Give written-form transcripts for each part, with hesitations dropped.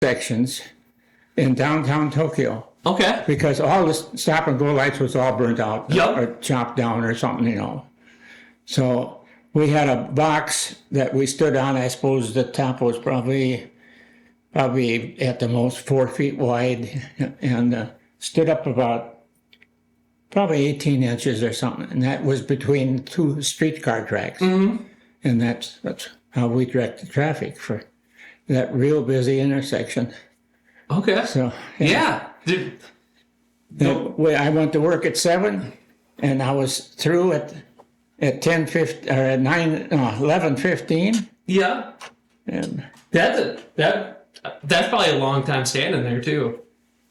sections in downtown Tokyo. Okay. Because all the stop and go lights was all burnt out or chopped down or something, So we had a box that we stood on. I suppose the top was probably at the most 4 feet wide, and stood up about probably 18 inches or something. And that was between two streetcar tracks. Mm-hmm. And that's how we direct the traffic for that real busy intersection. Okay. So yeah. I went to work at 7, and I was through at 10:50 or at 11:15. Yeah. And that's probably a long time standing there too.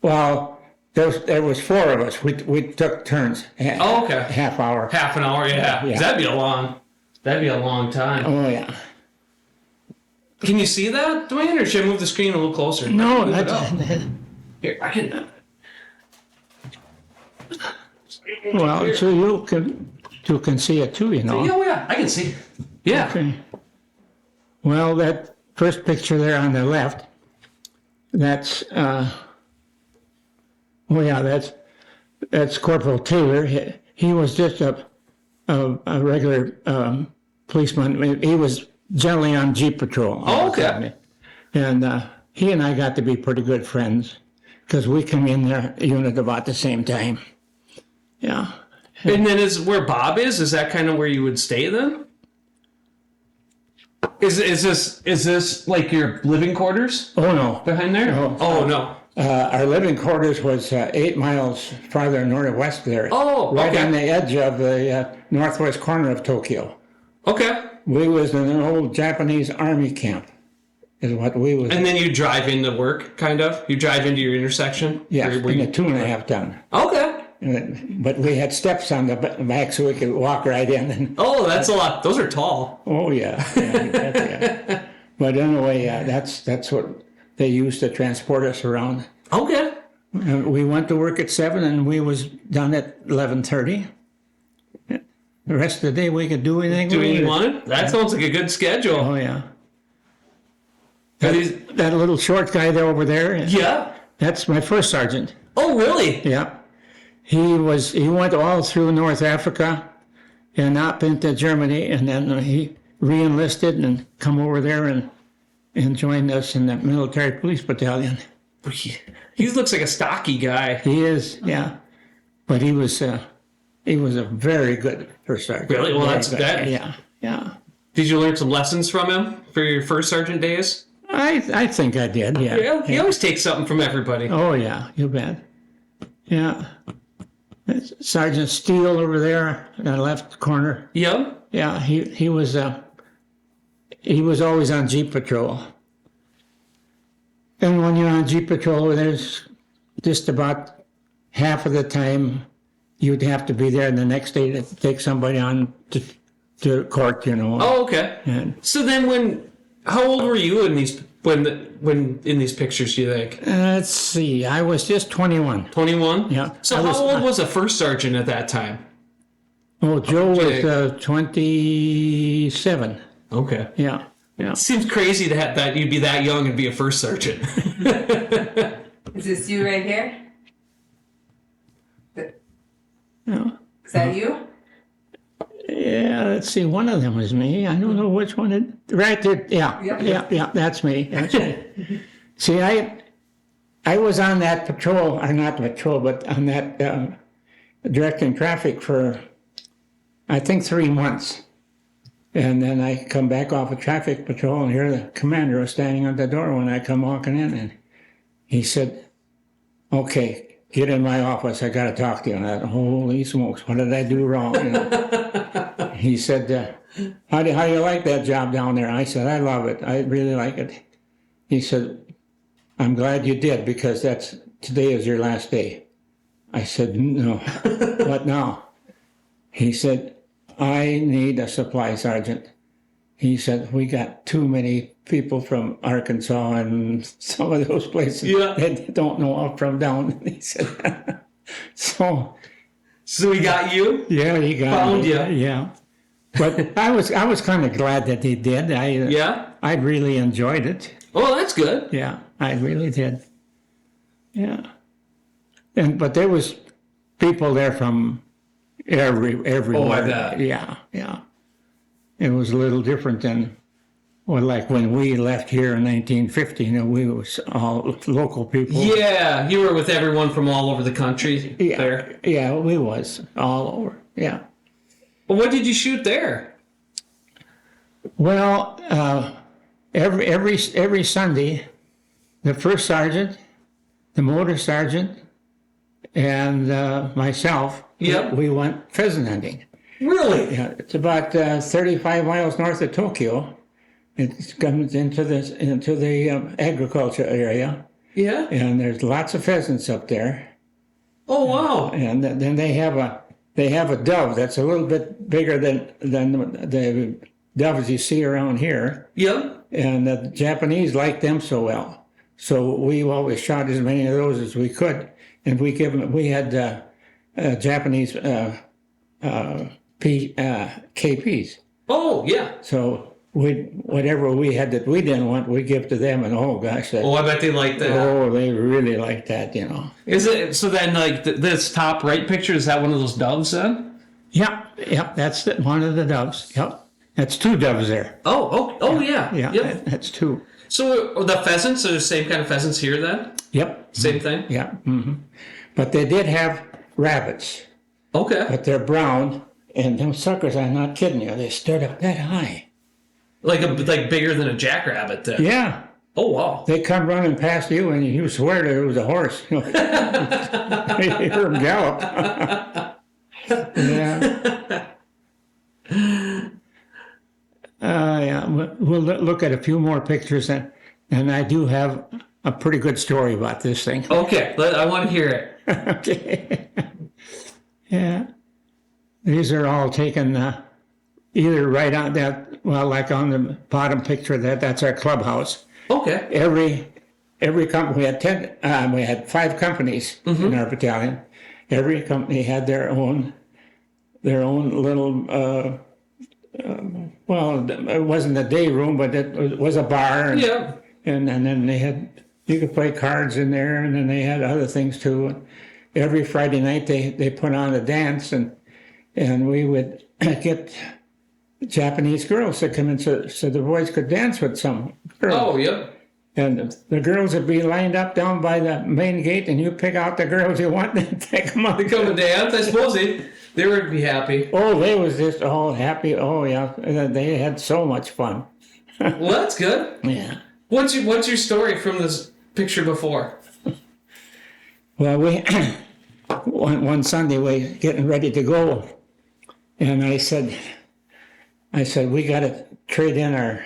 Well, there was 4 of us. We took turns. Okay. Half hour. Half an hour. Yeah. That'd be a long time. Oh yeah. Can you see that, Dwayne, or should I move the screen a little closer? No, Here, I can. Well, so you can see it too, Yeah, I can see. Yeah. Okay. Well, that first picture there on the left, that's Corporal Taylor. He was just a regular policeman. He was generally on Jeep patrol. Oh, okay. And he and I got to be pretty good friends because we come in their unit about the same time. Yeah. And then where Bob is that kind of where you would stay then? Is this like your living quarters? Oh, no. Behind there? No. Oh, no. Our living quarters was 8 miles farther northwest there. Oh, right okay. on the edge of the northwest corner of Tokyo. Okay. We was in an old Japanese army camp, is what we was. And then you drive into work, kind of? You drive into your intersection? Yeah, in a 2.5 ton. Okay. But we had steps on the back so we could walk right in. Oh, that's a lot. Those are tall. Oh, yeah. Yeah. But anyway, that's what they used to transport us around. Okay. We went to work at 7, and we was done at 11:30. The rest of the day, we could do anything we wanted. That sounds like a good schedule. Oh, yeah. That little short guy there over there. Yeah. That's my first sergeant. Oh, really? Yeah. He went all through North Africa and up into Germany, and then he re-enlisted and come over there and joined us in the military police battalion. He looks like a stocky guy. He is, yeah. But he was a very good first sergeant. Really? Well, that's good. that. Yeah. Did you learn some lessons from him for your first sergeant days? I think I did, yeah. Yeah, he always takes something from everybody. Oh, yeah, you bet. Yeah. That's Sergeant Steele over there in the left corner. Yeah? Yeah, he was always on Jeep patrol. And when you're on Jeep patrol, there's just about half of the time you'd have to be there the next day to take somebody on to court, Oh, okay. And, so then how old were you in these when in these pictures, do you think? let's see, I was just 21. 21? Yeah. So how old was a first sergeant at that time? Oh, Joe was 27. Okay. Yeah. Seems crazy that you'd be that young and be a first sergeant. Is this you right here? Yeah. Is that you? Yeah, let's see. One of them was me. I don't know which one. Right there. Yeah. That's me. See, I was on that patrol, or not patrol, but on that directing traffic for, I think, 3 months. And then I come back off of traffic patrol, and here the commander was standing at the door when I come walking in, and he said, "Okay, get in my office. I got to talk to you." And I thought, holy smokes, what did I do wrong? He said, how do you like that job down there? I said, I love it. I really like it. He said, I'm glad you did, because today is your last day. I said, no. What now? He said, I need a supply sergeant. He said, we got too many people from Arkansas and some of those places that don't know up from down. He said, so he got you? Yeah, he found you. Yeah. But I was kind of glad that he did. I really enjoyed it. Oh, that's good. Yeah, I really did. Yeah. But there was people there from everywhere. Oh, I bet. Yeah, yeah. It was a little different than, well, like when we left here in 1950, we was all local people. Yeah, you were with everyone from all over the country there. Yeah, we was all over. Yeah. Well, what did you shoot there? Well, every Sunday, the first sergeant, the motor sergeant, and myself, Yep. we went pheasant hunting. Really? Yeah, it's about 35 miles north of Tokyo. It comes into the agriculture area, Yeah. and there's lots of pheasants up there. Oh, wow. And then they have a dove that's a little bit bigger than the doves you see around here. Yep. And the Japanese like them so well, so we always shot as many of those as we could. And we had Japanese KPs. Oh, yeah. So whatever we had that we didn't want, we give to them, and oh gosh, Oh, I bet they like that. oh, they really like that, Is it so? Then, like this top right picture, is that one of those doves? Then? Yeah, that's one of the doves. Yep, that's two doves there. Oh, yeah. Yeah, Yep. that's two. So the pheasants are the same kind of pheasants here then? Yep. Same thing? Yeah. But they did have rabbits, Okay. but they're brown, and them suckers, I'm not kidding you, they stood up that high. Like bigger than a jackrabbit then? Yeah. Oh, wow. They come running past you, and you swear that it was a horse. You hear them gallop. Yeah. Yeah. We'll look at a few more pictures, and I do have a pretty good story about this thing. Okay, I want to hear it. Okay. Yeah. These are all taken either right on that, well, like on the bottom picture, that's our clubhouse. Okay. Every company, we had 5 companies in our battalion. Every company had their own little, well, it wasn't a day room, but it was a bar. And, Yeah. and then you could play cards in there, and then they had other things too. Every Friday night they put on a dance, and we would get Japanese girls to come in so the boys could dance with some girls. Oh, yep. And the girls would be lined up down by the main gate, and you pick out the girls you want and take them up. They come and dance. I suppose they would be happy. Oh, they was just all happy. Oh, yeah. They had so much fun. Well, that's good. Yeah. What's your story from this picture before? Well, we one Sunday we getting ready to go, and I said we got to trade in our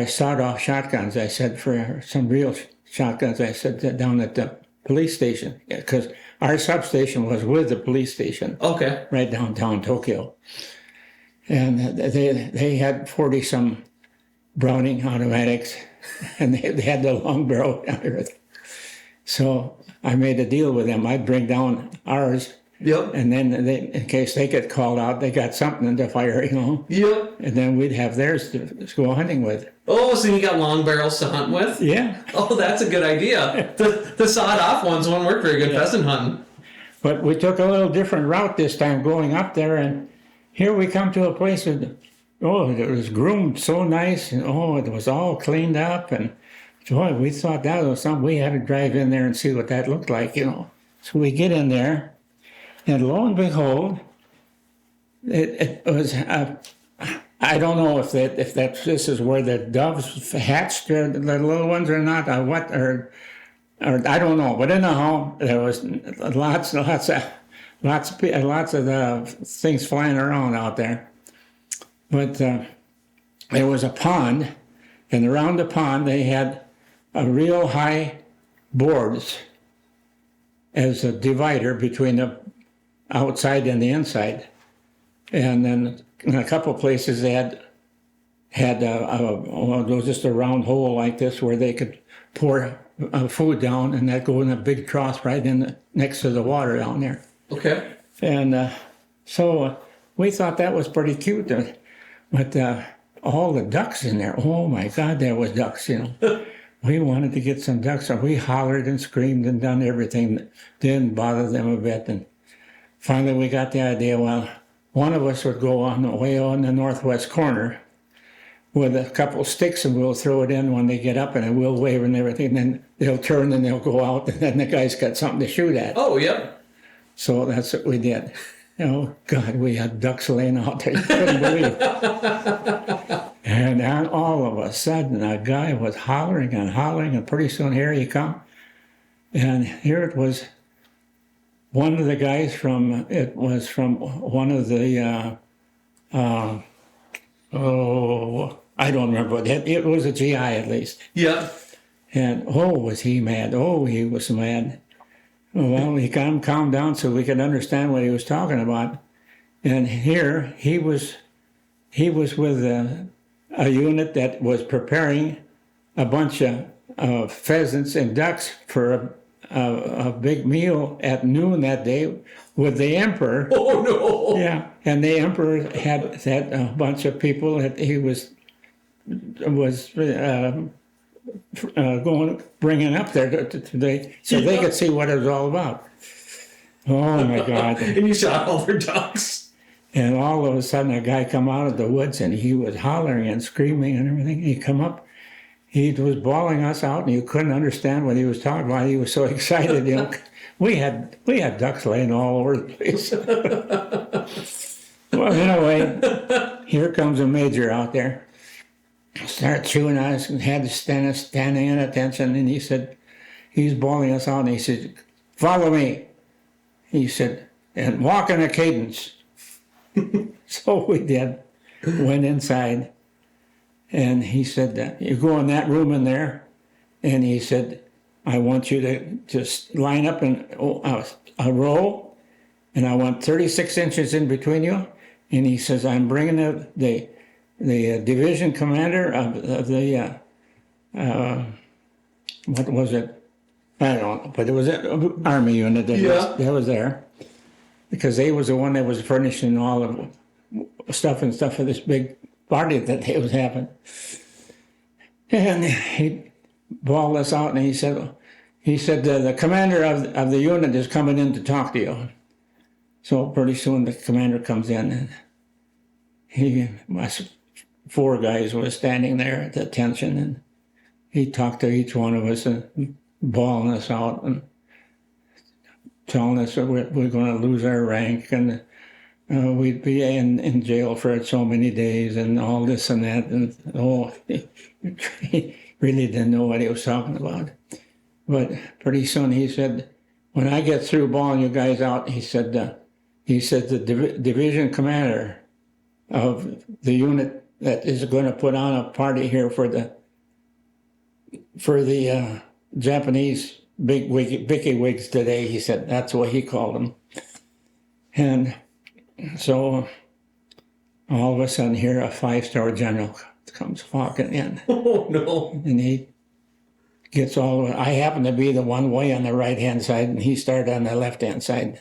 sawed-off shotguns. I said for some real shotguns. I said down at the police station, because our substation was with the police station. Okay. Right downtown Tokyo, and they had 40-some Browning automatics, and they had the long barrel under it. So I made a deal with them. I'd bring down ours, Yep. and then in case they get called out, they got something to fire, Yep. And then we'd have theirs to go hunting with. Oh, so you got long barrels to hunt with? Yeah. Oh, that's a good idea. The sawed-off ones won't work very good pheasant hunting. But we took a little different route this time going up there, and here we come to a place that, it was groomed so nice, and it was all cleaned up, and boy, we thought that was something. We had to drive in there and see what that looked like, So we get in there, and lo and behold, it was. I don't know if this is where the doves hatched, the little ones or not, or I don't know. But anyhow, there was lots of the things flying around out there. But there was a pond, and around the pond they had a real high boards as a divider between the outside and the inside. And then in a couple of places they had it was just a round hole like this where they could pour food down, and that go in a big trough right next to the water down there. Okay. And so we thought that was pretty cute. But all the ducks in there. Oh my God, there was ducks, you know. We wanted to get some ducks, so we hollered and screamed and done everything. Didn't bother them a bit. And finally we got the idea, well, one of us would go on the way on the northwest corner with a couple of sticks, and we'll throw it in when they get up, and we'll wave and everything. And then they'll turn and they'll go out, and then the guy's got something to shoot at. Oh, yep. So that's what we did. Oh, God, we had ducks laying out there. You couldn't believe it. And then all of a sudden, a guy was hollering and hollering, and pretty soon here he come. And here it was one of the guys from one of the, I don't remember. It was a GI at least. Yeah. And was he mad? Oh, he was mad. Well, he got him calmed down so we could understand what he was talking about. And here he was with a unit that was preparing a bunch of pheasants and ducks for a big meal at noon that day with the emperor. Oh no! Yeah, and the emperor had a bunch of people that he was bringing up there today, so they could see what it was all about. Oh my God! And you shot all their ducks. And all of a sudden, a guy come out of the woods, and he was hollering and screaming and everything. He come up, he was bawling us out, and you couldn't understand what he was talking about. He was so excited, you know. We had ducks laying all over the place. Well, anyway, here comes a major out there. Started chewing us and had to standing in attention. And he said, he's bawling us out, and he said, "Follow me." He said, "and walk in a cadence." So we did. Went inside, and he said, "You go in that room in there," and he said, "I want you to just line up in a row, and I want 36 inches in between you." And he says, "I'm bringing the division commander of the what was it? I don't know, but it was an army unit that was there, because they was the one that was furnishing all the stuff for this big party that they was having." And he bawled us out, and he said, "The commander of the unit is coming in to talk to you." So pretty soon the commander comes in, and four guys was standing there at attention, and he talked to each one of us and bawling us out and telling us that we're going to lose our rank, and we'd be in jail for so many days and all this and that. And he really didn't know what he was talking about. But pretty soon he said, "When I get through bawling you guys out," he said, "the division commander of the unit that is going to put on a party here for the Japanese bigwigs today," he said. That's what he called them. And so all of a sudden here a 5-star general comes walking in. Oh no! And he gets I happen to be the one way on the right-hand side, and he started on the left-hand side.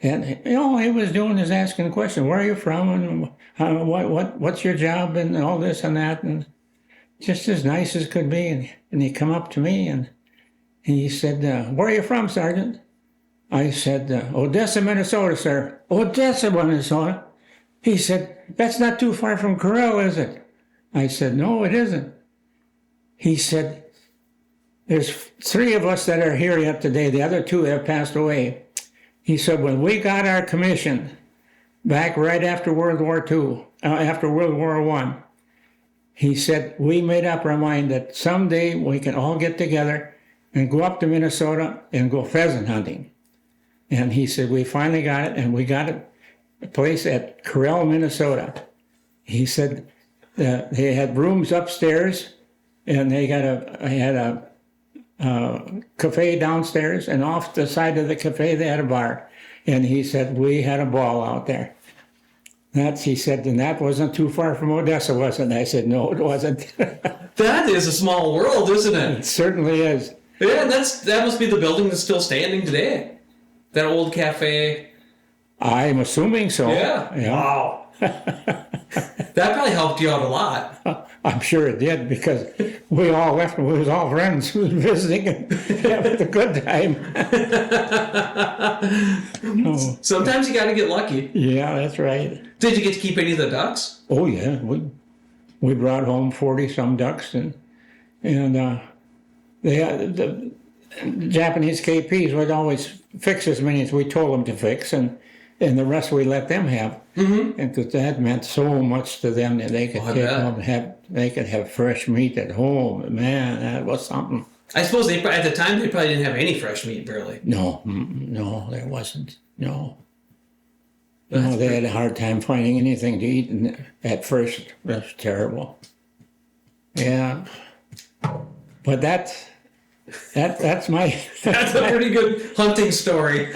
And all he was doing is asking a question: "Where are you from? And what's your job?" And all this and that, and just as nice as could be. And he come up to me and he said, "Where are you from, Sergeant?" I said, "Odessa, Minnesota, sir." "Odessa, Minnesota?" He said, "That's not too far from Corel, is it?" I said, "No, it isn't." He said, "There's 3 of us that are here yet today. The other 2 have passed away." He said, "When we got our commission back right after World War II, after World War I, he said, we made up our mind that someday we can all get together and go up to Minnesota and go pheasant hunting." And he said, "We finally got it, and we got a place at Corel, Minnesota." He said they had rooms upstairs, and they had a cafe downstairs, and off the side of the cafe they had a bar. And he said, we had a ball out there. He said, "And that wasn't too far from Odessa, was it?" I said, "No, it wasn't." That is a small world, isn't it? It certainly is. Yeah, that must be the building that's still standing today. That old cafe. I'm assuming so. Yeah. Wow. That probably helped you out a lot. I'm sure it did because we all left. We was all friends visiting and having a good time. Oh, Sometimes you got to get lucky. yeah, that's right. Did you get to keep any of the ducks? Oh yeah, we brought home 40 some ducks and the Japanese KPs would always fix as many as we told them to fix, and the rest we let them have. Mm-hmm. And that meant so much to them that they could take home and they could have fresh meat at home. Man, that was something. I suppose at the time they probably didn't have any fresh meat, barely. No, there wasn't. No, they had a hard time finding anything to eat at first. That's terrible. Yeah, but that's my. That's a pretty good hunting story.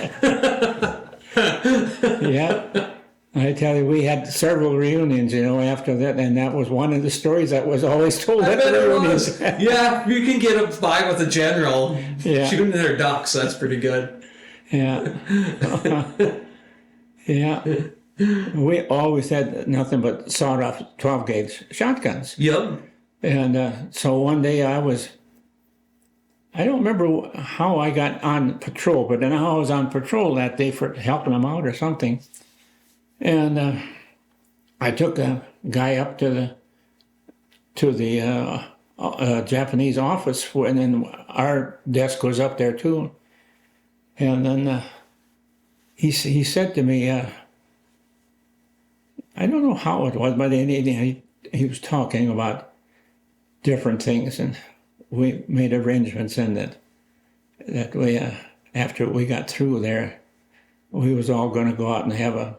Yeah, I tell you, we had several reunions, after that, and that was one of the stories that was always told I at bet the it reunions. was. Yeah, you can get by with a general shooting their ducks. That's pretty good. Yeah. Yeah. We always had nothing but sawed-off 12-gauge shotguns. Yep. And so one day I don't remember how I got on patrol, but then I was on patrol that day for helping them out or something. And I took a guy up to the Japanese office, and then our desk was up there too. And then he said to me, I don't know how it was, but he was talking about different things, and we made arrangements in that we, after we got through there, we was all going to go out and have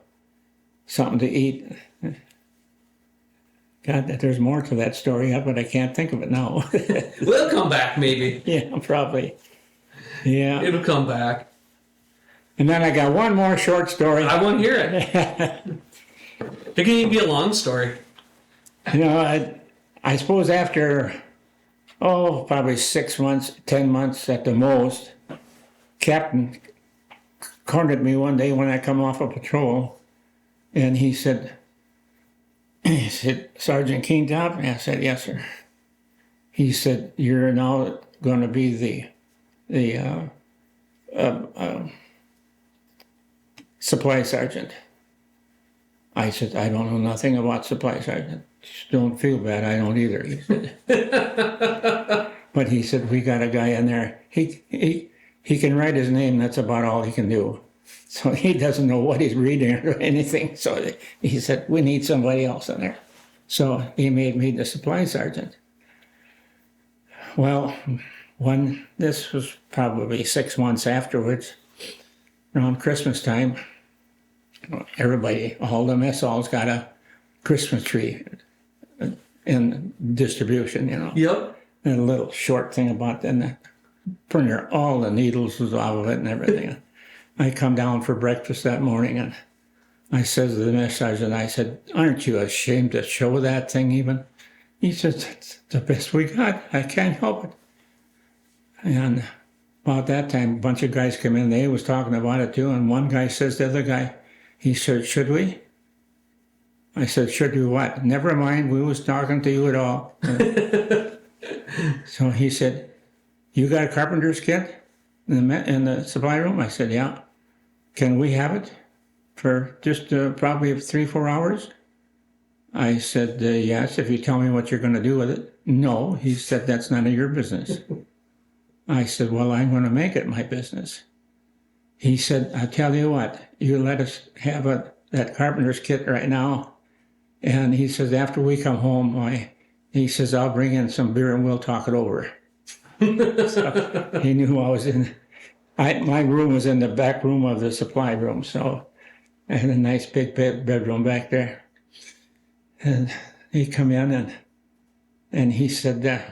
something to eat. God, there's more to that story, but I can't think of it now. We'll come back, maybe. Yeah, probably. Yeah. It'll come back. And then I got one more short story. I want to hear it. It can even be a long story. I suppose after, probably 6 months, 10 months at the most, Captain cornered me one day when I come off of patrol, and he said, Sergeant Koehntopp? And I said, yes, sir. He said, you're now going to be the supply sergeant. I said, I don't know nothing about supply sergeant. Don't feel bad, I don't either, he said. But he said, we got a guy in there. He can write his name, that's about all he can do. So he doesn't know what he's reading or anything. So he said, we need somebody else in there. So he made me the supply sergeant. Well, this was probably 6 months afterwards, around Christmas time, everybody, all the mess halls got a Christmas tree in distribution, Yep. And a little short thing about the printer, all the needles was out of it and everything. I come down for breakfast that morning and I says to the mess sergeant, I said, aren't you ashamed to show that thing even? He says, it's the best we got. I can't help it. And about that time, a bunch of guys come in. They was talking about it too. And one guy says to the other guy, he said, should we? I said, should we what? Never mind, we was talking to you at all. So he said, you got a carpenter's kit in the supply room? I said, yeah. Can we have it for just probably 3-4 hours? I said, yes, if you tell me what you're going to do with it. No, he said, that's none of your business. I said, well, I'm going to make it my business. He said, I tell you what, you let us have that carpenter's kit right now. And he says, after we come home, he says, I'll bring in some beer and we'll talk it over. So he knew I was my room was in the back room of the supply room. So I had a nice big bedroom back there. And he come in and he said,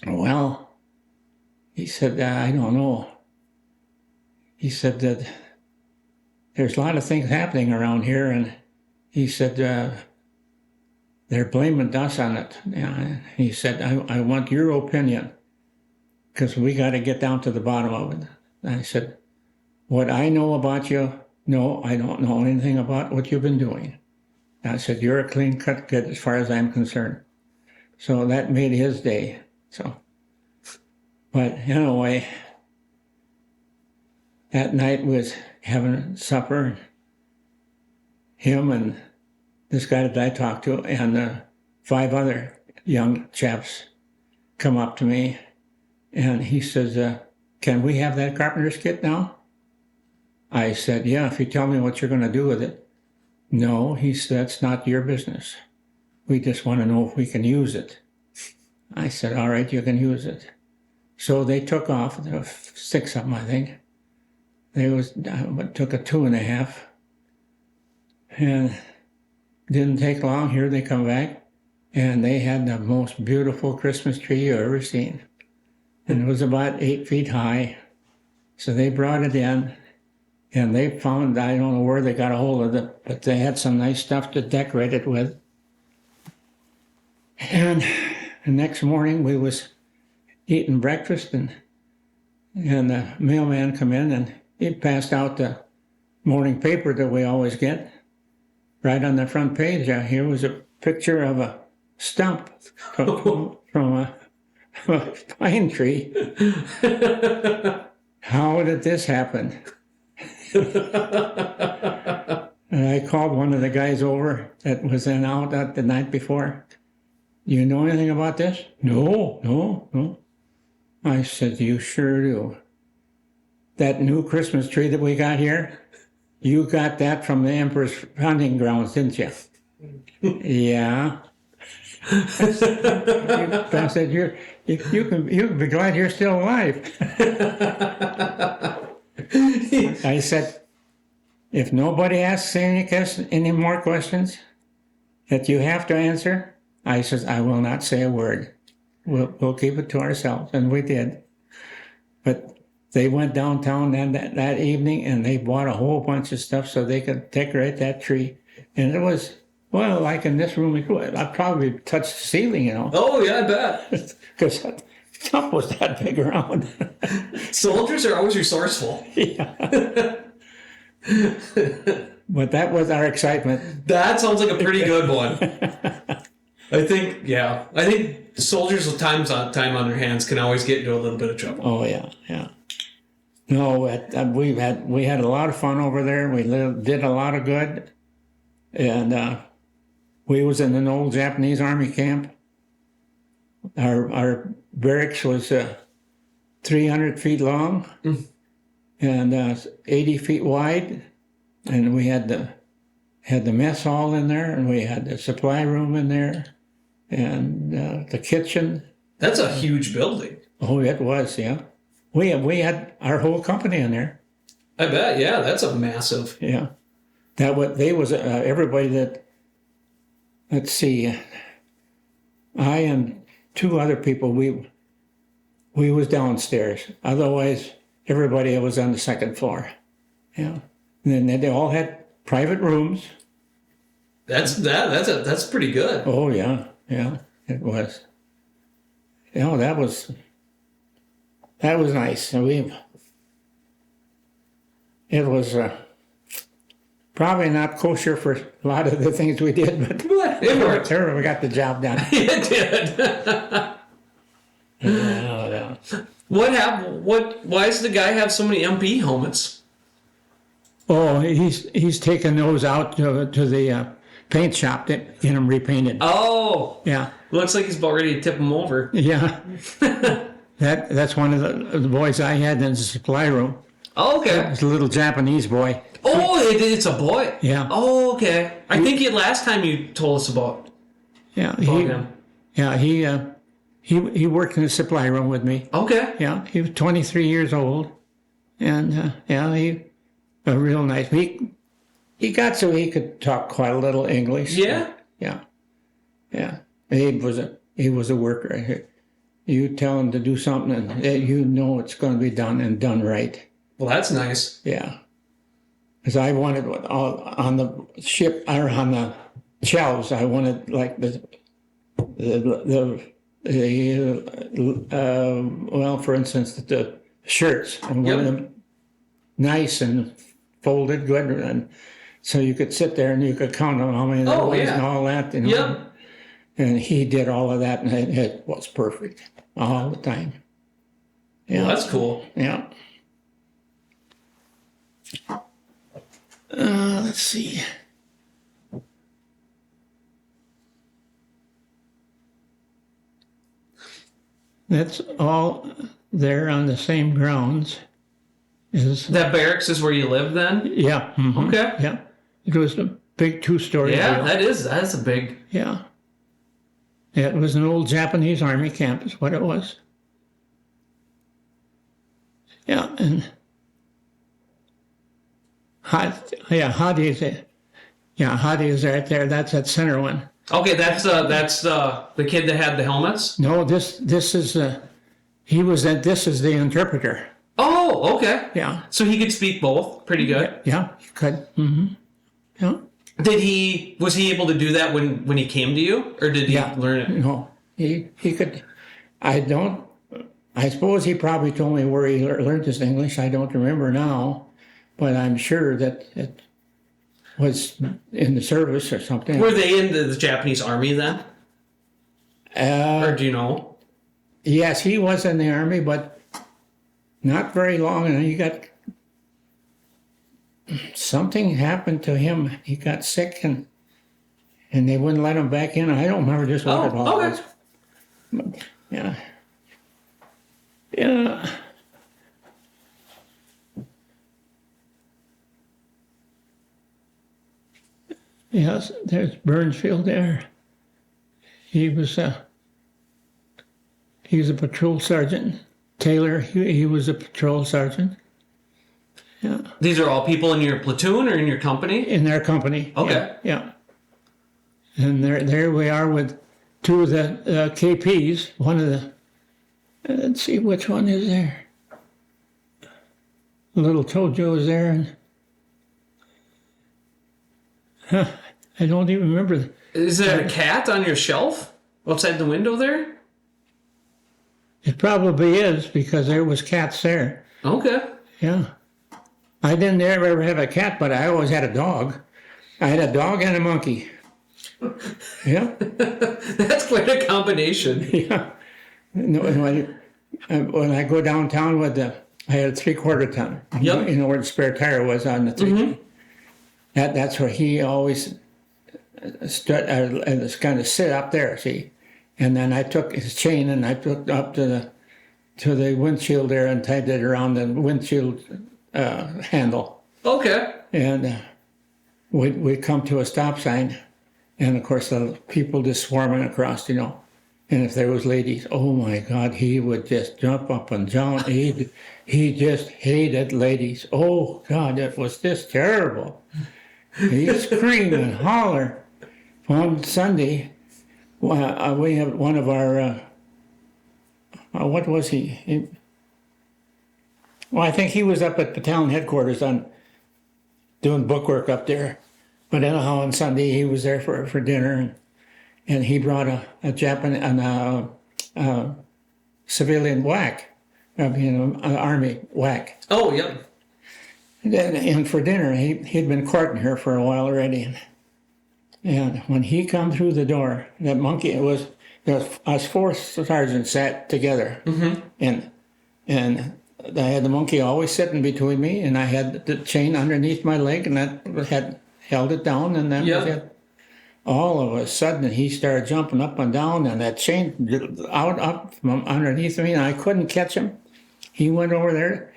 well, he said, I don't know. He said that there's a lot of things happening around here, and he said they're blaming us on it. He said, I want your opinion, because we got to get down to the bottom of it. And I said, what I know about you, no, I don't know anything about what you've been doing. I said, you're a clean-cut kid as far as I'm concerned. So that made his day. So, but anyway, that night was having supper. Him and this guy that I talked to and 5 other young chaps come up to me, and he says, can we have that carpenter's kit now? I said, yeah, if you tell me what you're going to do with it. No, he said, that's not your business. We just want to know if we can use it. I said, all right, you can use it. So they took off. There were 6 of them, I think. They took a 2.5. And didn't take long. Here they come back. And they had the most beautiful Christmas tree you ever seen. And it was about 8 feet high. So they brought it in. And they found, I don't know where they got a hold of it, but they had some nice stuff to decorate it with. And the next morning we was eating breakfast, and the mailman come in, and he passed out the morning paper that we always get. Right on the front page, here was a picture of a stump from a pine tree. How did this happen? And I called one of the guys over that was in out the night before. You know anything about this? No. I said, you sure do. That new Christmas tree that we got here, you got that from the Emperor's hunting grounds, didn't you? Yeah. I said, you can be glad you're still alive. I said, if nobody asks any more questions that you have to answer, I says, I will not say a word. We'll keep it to ourselves. And we did. But they went downtown that evening, and they bought a whole bunch of stuff so they could decorate that tree. And it was, well, like in this room, I probably touched the ceiling, you know. Oh, yeah, I bet. Because that stuff was that big around. Soldiers are always resourceful. Yeah. But that was our excitement. That sounds like a pretty good one. I think soldiers with time on their hands can always get into a little bit of trouble. Oh, yeah. No, we had a lot of fun over there. We did a lot of good. And we was in an old Japanese army camp. Our barracks was 300 feet long and 80 feet wide. And we had the mess hall in there, and we had the supply room in there, and the kitchen. That's a huge building. Oh, it was, yeah. We had our whole company in there. I bet, yeah. That's a massive. Yeah. Everybody that, let's see, I and 2 other people, we was downstairs. Otherwise, everybody was on the 2nd floor. Yeah. And then they all had private rooms. That's pretty good. Oh, yeah, it was. That was nice. And it was probably not kosher for a lot of the things we did, but It worked. we got the job done. It did. Yeah. What happened? Why does the guy have so many MP helmets? Oh, he's taken those out to the paint shop to get them repainted. Oh, Yeah. looks like he's about ready to tip him over. Yeah. That's one of the boys I had in the supply room. Oh, okay. It's a little Japanese boy. Oh, it's a boy. Yeah. Oh, okay. I think last time you told us about Yeah. him. Yeah. He worked in the supply room with me. Okay. Yeah. He was 23 years old, and he real nice. He got so he could talk quite a little English. Yeah. Yeah. He was a worker. You tell him to do something, and you know it's going to be done and done right. Well, that's nice. Yeah. Because I wanted on the ship or on the shelves, I wanted like for instance, the shirts. I wanted them nice and folded good, and so you could sit there and you could count them how many there Oh, was yeah. and all that. You know? Yep. And he did all of that, and it was perfect all the time. Yeah, Well, that's cool. yeah. Let's see. That's all there on the same grounds. Is That barracks is where you live then? yeah. Mhm, Okay. Yeah. It was a big 2-story Yeah, deal. that's a big. Yeah. Yeah, it was an old Japanese army camp is what it was. Yeah, and Hadi is it. Yeah, Hadi is right there. That's that center one. Okay, that's the kid that had the helmets. No, this is he was that. This is the interpreter. Oh, okay. Yeah, So he could speak both pretty good. yeah, he could. Mm-hmm. Yeah, Was he able to do that when he came to you, or did he yeah. learn it? No, he could. I suppose he probably told me where he learned his English. I don't remember now, but I'm sure that it was in the service or something. Were they in the Japanese army then, or do you know? Yes, he was in the army, but not very long, and he got something happened to him. He got sick, and they wouldn't let him back in. I don't remember just what it all okay. was. But, yeah, yeah. Yes, there's Burnsfield there. He was a patrol sergeant. Taylor, he was a patrol sergeant. Yeah, These are all people in your platoon or in your company? in their company. Okay. Yeah. And there we are with two of the KPs. One of the, let's see, which one is there? Little Tojo is there. And, I don't even remember. Is there a cat on your shelf outside the window there? It probably is because there was cats there. Okay. Yeah. I didn't ever have a cat, but I always had a dog. I had a dog and a monkey. Yeah. That's quite a combination. Yeah. No, when I go downtown with I had a 3/4 ton. Yep. You know where the spare tire was on the 3. Mm-hmm. That's where he always stood and kind of sit up there. See, and then I took his chain and I took up to the windshield there and tied it around the windshield handle. Okay. And we'd come to a stop sign, and of course the people just swarming across, you know. And if there was ladies, oh my God, he would just jump up and down. He just hated ladies. Oh God, it was just terrible. He'd scream and holler. One Sunday, we have one of our, what was he? Well, I think he was up at battalion headquarters doing bookwork up there. But anyhow, on Sunday he was there for dinner, and he brought a Japanese civilian whack, an army whack. Oh, yep. And for dinner, he'd been courting her for a while already. And when he come through the door, that monkey, there was us 4 sergeants sat together. Mm-hmm. And I had the monkey always sitting between me, and I had the chain underneath my leg, and that had held it down, and that was it. All of a sudden, he started jumping up and down, and that chain up from underneath me, and I couldn't catch him. He went over there,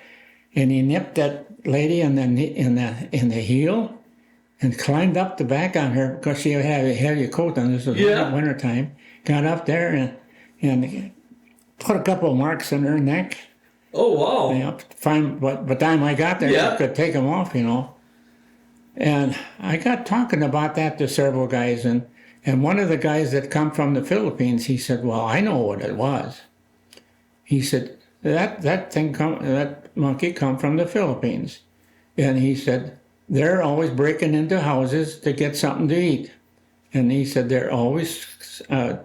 and he nipped that lady in the heel, and climbed up the back on her because she had a heavy coat on. This was winter time. Got up there and put a couple of marks in her neck. Oh, wow. Yeah, fine. But by the time I got there, I could take them off, you know. And I got talking about that to several guys, and one of the guys that come from the Philippines, he said, "Well, I know what it was." He said, that monkey come from the Philippines. And he said, they're always breaking into houses to get something to eat. And he said they're always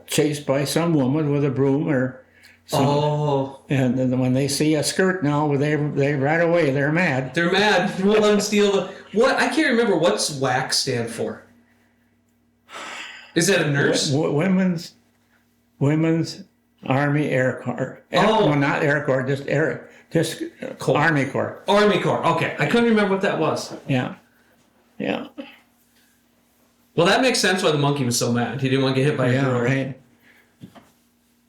chased by some woman with a broom or Oh, And then when they see a skirt now, they right away they're mad. they're mad. You won't let them steal the what? I can't remember what's WAC stand for. Is that a nurse? Women's Army Air Corps. Oh. Well, not Air Corps, just Corps. Army Corps. Army Corps. Okay, I couldn't remember what that was. Yeah, yeah, Well, that makes sense why the monkey was so mad. He didn't want to get hit by a yeah. girl. Right.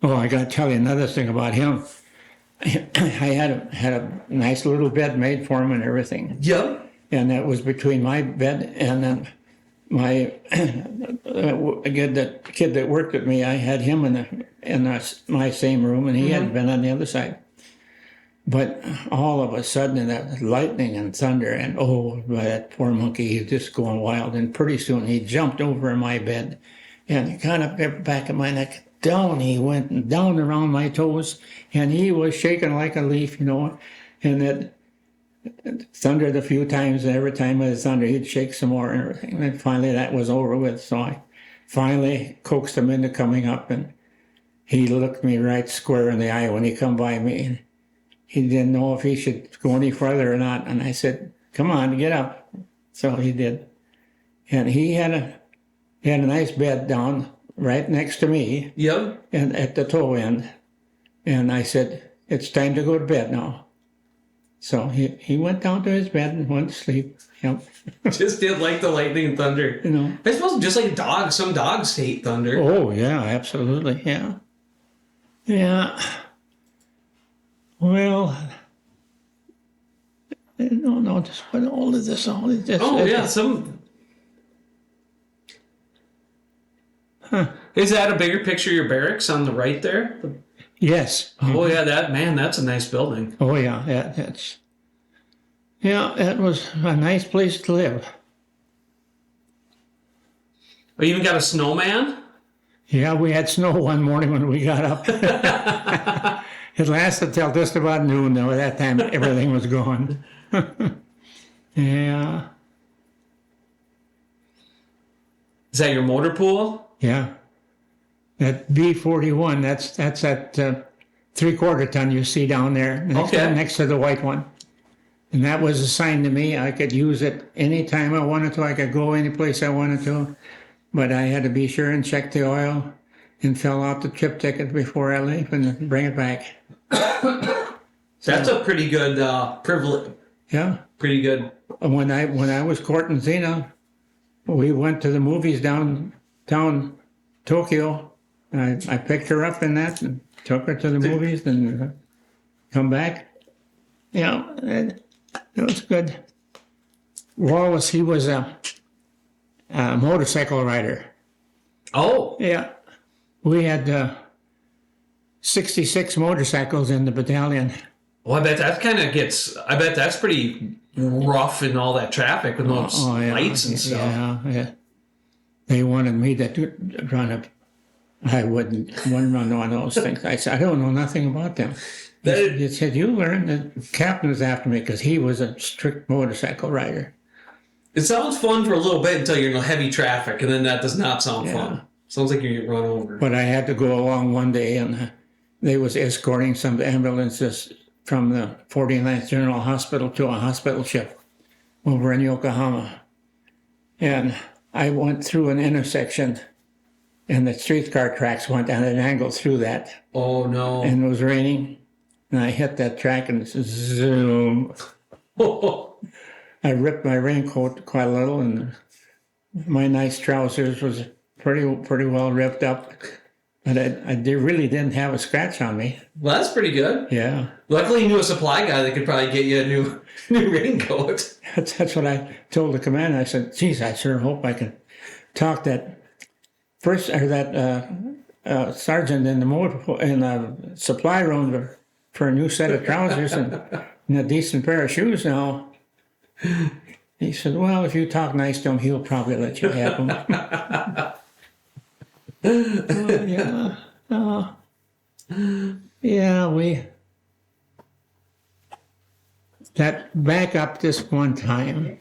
Oh, I got to tell you another thing about him. I had a nice little bed made for him and everything, Yep. and that was between my bed and then my the kid that worked with me. I had him in my same room, and he had been on the other side. But all of a sudden, that lightning and thunder, and oh, that poor monkey, he was just going wild. And pretty soon, he jumped over my bed, and he got up the back of my neck. Down he went, and down around my toes, and he was shaking like a leaf, And it thundered a few times, and every time it thundered, he'd shake some more and everything. And then finally, that was over with. So I finally coaxed him into coming up, and he looked me right square in the eye when he come by me. And he didn't know if he should go any further or not. And I said, "Come on, get up." So he did. And he had a nice bed down right next to me, Yep. and at the toe end. And I said, "It's time to go to bed now." So he went down to his bed and went to sleep. Yep. Just didn't like the lightning and thunder. I suppose just like dogs, some dogs hate thunder. Oh, yeah, absolutely. Yeah. Yeah. Well, I don't know just what all of this. Oh, yeah, some. Huh. Is that a bigger picture of your barracks on the right there? Yes. Oh, yeah, that's a nice building. Oh, yeah. That was a nice place to live. Oh, you even got a snowman? Yeah, we had snow one morning when we got up. It lasted till just about noon, though. At that time, everything was gone. Yeah. Is that your motor pool? Yeah. That B-41, that's that 3/4 ton you see down there next to the white one. And that was assigned to me. I could use it anytime I wanted to. I could go any place I wanted to. But I had to be sure and check the oil and fill out the trip ticket before I leave and bring it back. That's a pretty good privilege. Yeah. Pretty good. When I was courting Zena, we went to the movies downtown Tokyo. I picked her up in that and took her to the movies and come back. Yeah, it was good. Wallace, he was a motorcycle rider. Oh. Yeah. We had 66 motorcycles in the battalion. Well, I bet that's pretty rough in all that traffic with those lights and stuff. Yeah. They wanted me to run a. I wouldn't run one of those things. I said, I don't know nothing about them. He said, you learn. The captain was after me because he was a strict motorcycle rider. It sounds fun for a little bit until you're in heavy traffic, and then that does not sound fun. Sounds like you get run over. But I had to go along one day, and they was escorting some ambulances from the 49th General Hospital to a hospital ship over in Yokohama. And I went through an intersection, and the streetcar tracks went at an angle through that. Oh, no. And it was raining, and I hit that track, and zoom. I ripped my raincoat quite a little, and my nice trousers was pretty well ripped up. But I really didn't have a scratch on me. Well, that's pretty good. Yeah. Luckily, you knew a supply guy that could probably get you a new raincoat. That's what I told the commander. I said, geez, I sure hope I can talk that sergeant in the supply room for a new set of trousers and a decent pair of shoes now. He said, well, if you talk nice to him, he'll probably let you have them. That back up this one time,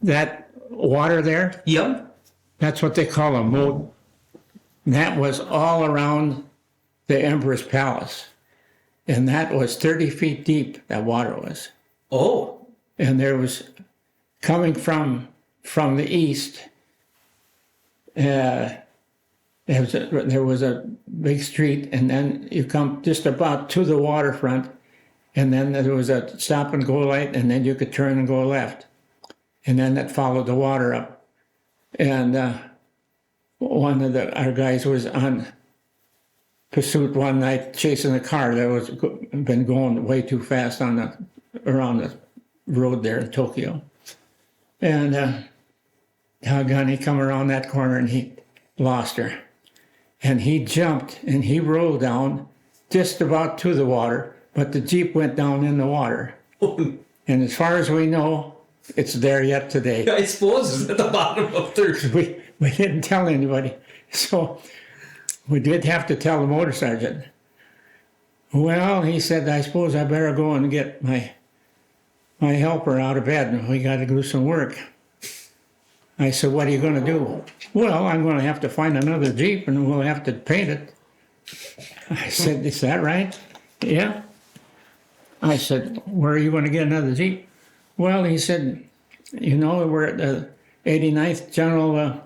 that water there, Yep. that's what they call a moat. That was all around the Emperor's Palace. And that was 30 feet deep, that water was. Oh. And there was, coming from the east, there was a big street, and then you come just about to the waterfront, and then there was a stop and go light, and then you could turn and go left. And then that followed the water up. And one of our guys was on pursuit one night, chasing a car that was been going way too fast around the road there in Tokyo. And doggone, he come around that corner and he lost her. And he jumped and he rolled down just about to the water, but the Jeep went down in the water. And as far as we know, it's there yet today. I suppose it's at the bottom of there. We didn't tell anybody. So we did have to tell the motor sergeant. Well, he said, I suppose I better go and get my helper out of bed, and we got to do some work. I said, what are you going to do? Well, I'm going to have to find another Jeep, and we'll have to paint it. I said, is that right? Yeah. I said, where are you going to get another Jeep? Well, he said, you know, we're at the 89th General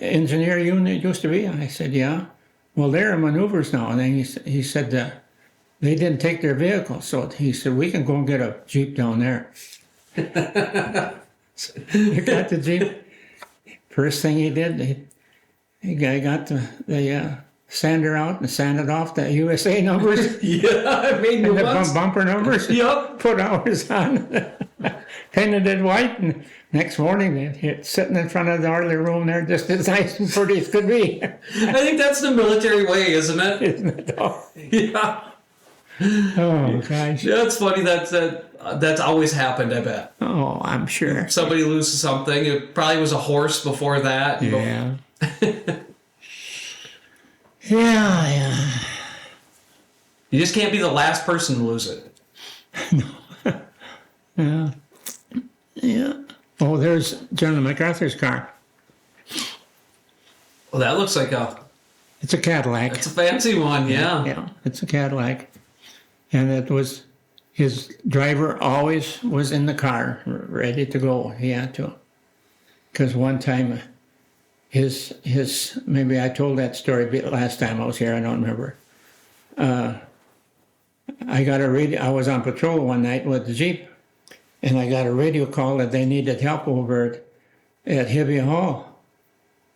Engineer Unit used to be. I said, yeah. Well, they're in maneuvers now. And then he said they didn't take their vehicle. So he said, we can go and get a Jeep down there. So he got the Jeep. First thing he did, the guy got the sander out and sanded off the USA numbers. Yeah, I made new And the ones. bumper numbers. Yep. Put ours on. Painted it white, and next morning it's sitting in front of the orderly room there, just as nice and pretty as could be. I think that's the military way, isn't it? Isn't it? Oh, Yeah. oh gosh. Yeah, it's funny that's always happened, I bet. Oh, I'm sure. Somebody loses something. It probably was a horse before that. Yeah. Yeah. You just can't be the last person to lose it. Yeah. Yeah. Oh, there's General MacArthur's car. Well, that looks like It's a Cadillac. it's a fancy one, yeah. Yeah, it's a Cadillac. And it was, his driver always was in the car, ready to go. He had to. Because one time, maybe I told that story last time I was here, I don't remember. I got a radio, I was on patrol one night with the Jeep, and I got a radio call that they needed help over at Hibbie Hall.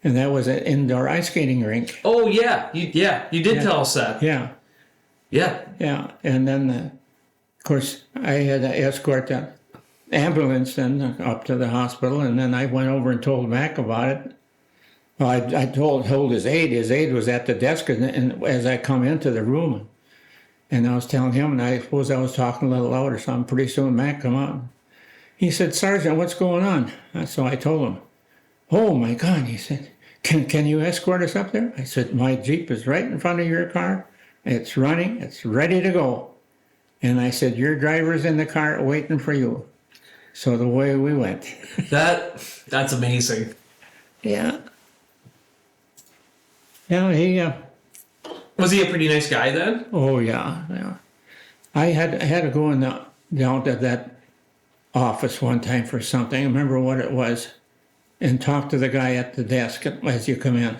And that was an indoor ice skating rink. Oh, yeah. You did tell us that. Yeah. Yeah. Yeah, and then, of course, I had to escort the ambulance then up to the hospital, and then I went over and told Mac about it. Well, I told his aide. His aide was at the desk, and as I come into the room, and I was telling him, and I suppose I was talking a little louder, so pretty soon Mac come out. He said, Sergeant, what's going on? So I told him. Oh, my God, he said, can you escort us up there? I said, my Jeep is right in front of your car. It's running. It's ready to go. And I said, your driver's in the car waiting for you. So the way we went. That's amazing. Yeah. Yeah, he, Was he a pretty nice guy then? oh, yeah, yeah. I had to go down to that office one time for something. I remember what it was. And talk to the guy at the desk as you come in.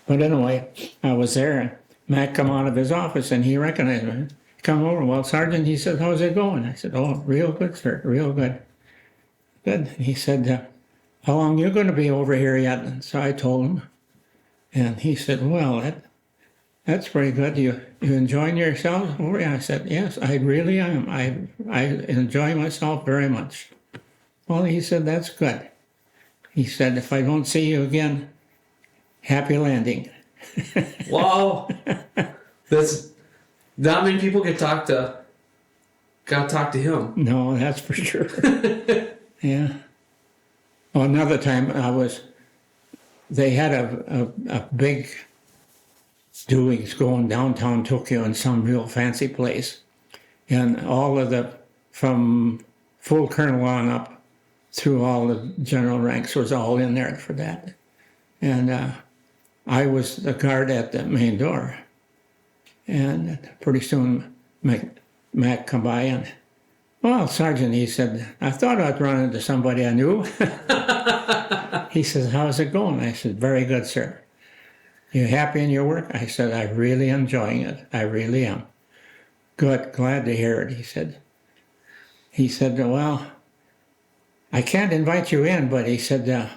But anyway, I was there, and Mac come out of his office, and he recognized me. Come over. Well, Sergeant, he said, how's it going? I said, oh, real good, sir, real good. Good. He said, how long you going to be over here yet? And so I told him. And he said, well, that's pretty good. You enjoying yourself over here? I said, yes, I really am. I enjoy myself very much. Well, he said, that's good. He said, if I don't see you again, happy landing. Wow. That's not many people got to talk to him. No, that's for sure. Yeah. Well, another time they had a big doings going downtown Tokyo in some real fancy place. And all of from full colonel on up, through all the general ranks was all in there for that. And I was the guard at the main door. And pretty soon Mac come by and, well, Sergeant, he said, I thought I'd run into somebody I knew. He says, how's it going? I said, very good, sir. You happy in your work? I said, I'm really enjoying it. I really am. Good, glad to hear it, he said. He said, well, I can't invite you in, but he said,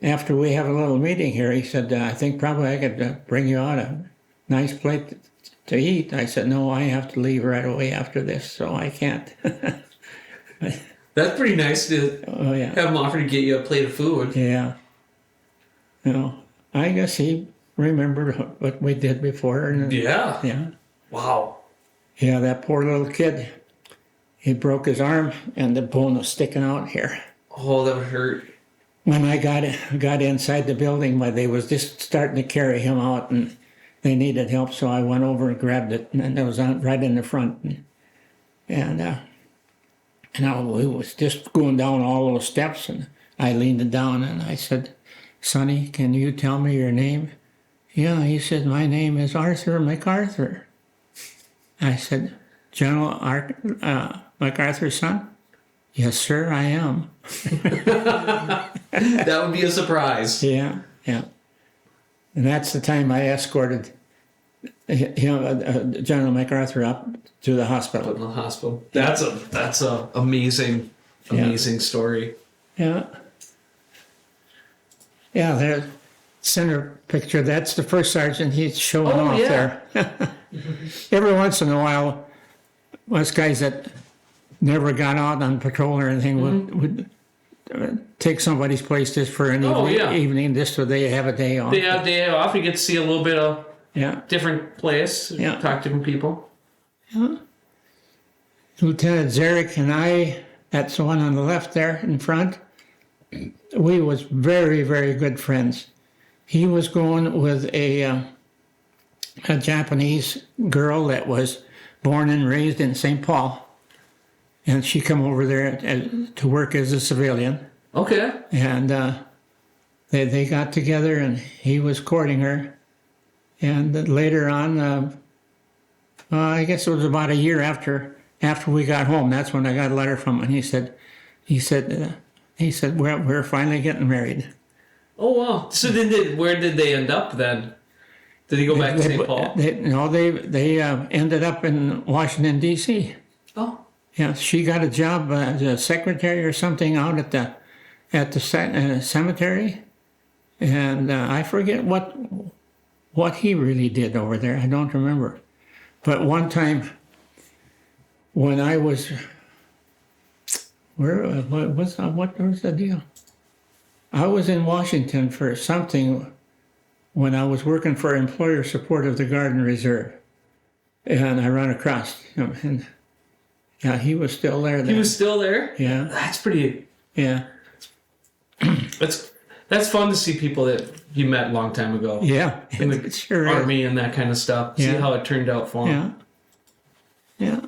after we have a little meeting here, he said, I think probably I could bring you out a nice plate to eat. I said, no, I have to leave right away after this, so I can't. That's pretty nice to have him offer to get you a plate of food. Yeah. I guess he remembered what we did before. And, Yeah. Yeah. Wow. Yeah, that poor little kid, he broke his arm and the bone was sticking out here. Oh, that would hurt. When I got inside the building, but they was just starting to carry him out and they needed help, so I went over and grabbed it, and it was right in the front. And we was just going down all those steps, and I leaned it down and I said, Sonny, can you tell me your name? Yeah, he said, my name is Arthur MacArthur. I said, General MacArthur's son? Yes, sir, I am. That would be a surprise. Yeah. And that's the time I escorted General MacArthur up to the hospital. In the hospital. That's a amazing story. Yeah. Yeah, there's center picture. That's the first sergeant. He's showing off there. Every once in a while, us guys that never got out on patrol or anything would take somebody's place just for an evening, just so they have a day off. They have day off. You get to see a little bit of different place. Yeah. Talk to different people. Yeah. Lieutenant Zarek and I, that's the one on the left there in front, we was very, very good friends. He was going with a Japanese girl that was born and raised in St. Paul. And she come over there to work as a civilian. Okay. And they got together and he was courting her. And later on, I guess it was about a year after we got home, that's when I got a letter from him. He said, we're finally getting married. Oh, wow. So then where did they end up then? Did he go back to St. Paul? They ended up in Washington, D.C. Oh. Yeah, she got a job as a secretary or something out at the cemetery, and I forget what he really did over there. I don't remember. But one time, when I was what was the deal? I was in Washington for something when I was working for employer support of the Guard and Reserve, and I ran across him and. Yeah, he was still there then. He was still there? Yeah. That's pretty... Yeah. That's fun to see people that you met a long time ago. Yeah. In the sure Army and that kind of stuff. See how it turned out for him. Yeah.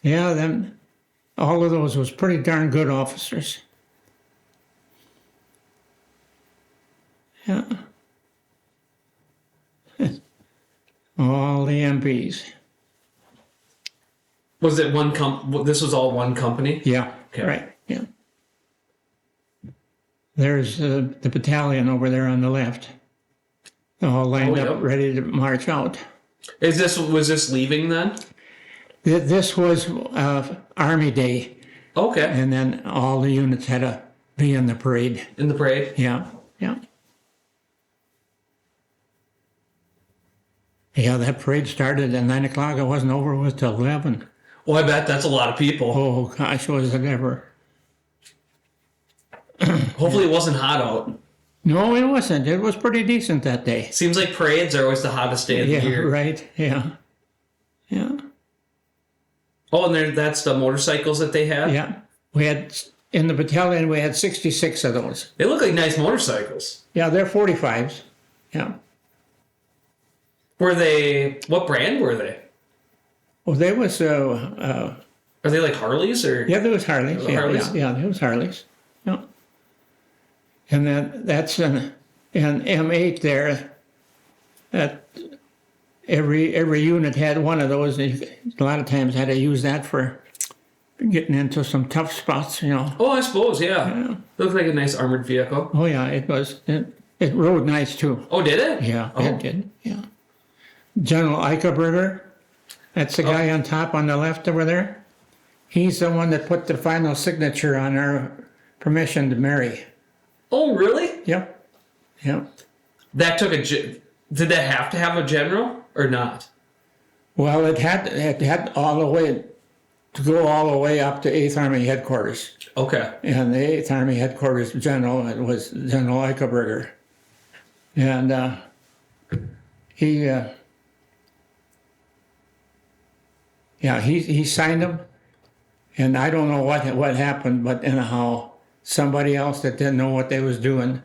Yeah, then all of those was pretty darn good officers. Yeah. All the MPs. Was it this was all one company? Yeah, Okay. right, yeah. There's the battalion over there on the left. They're all lined up, ready to march out. Was this leaving then? This was Army Day, Okay. and then all the units had to be in the parade. In the parade? Yeah. Yeah, that parade started at 9 o'clock. It wasn't over with till 11. Well, I bet that's a lot of people. Oh, gosh, was it ever. Hopefully it wasn't hot out. No, it wasn't. It was pretty decent that day. Seems like parades are always the hottest day of the year. Right. Yeah. Oh, and that's the motorcycles that they had? Yeah. We had, in the battalion, we had 66 of those. They look like nice motorcycles. Yeah, they're 45s. Yeah. What brand were they? Well, there was, Are they like Harleys or? yeah, there was Harleys. Harleys? Yeah, there was Harleys. Yeah. And that's And M8 there, that every unit had one of those. A lot of times had to use that for getting into some tough spots, Oh, I suppose, yeah. Looked like a nice armored vehicle. Oh yeah, it was. It rode nice too. Oh, did it? Yeah, Oh. it did. Yeah. General Eichelberger, that's the guy on top on the left over there. He's the one that put the final signature on our permission to marry. Oh, really? Yep. Yep. That took did that have to have a general or not? Well, it had all the way to go all the way up to 8th Army headquarters. Okay. And the 8th Army headquarters general, it was General Eichelberger. And he signed them. And I don't know what happened, but anyhow, somebody else that didn't know what they was doing,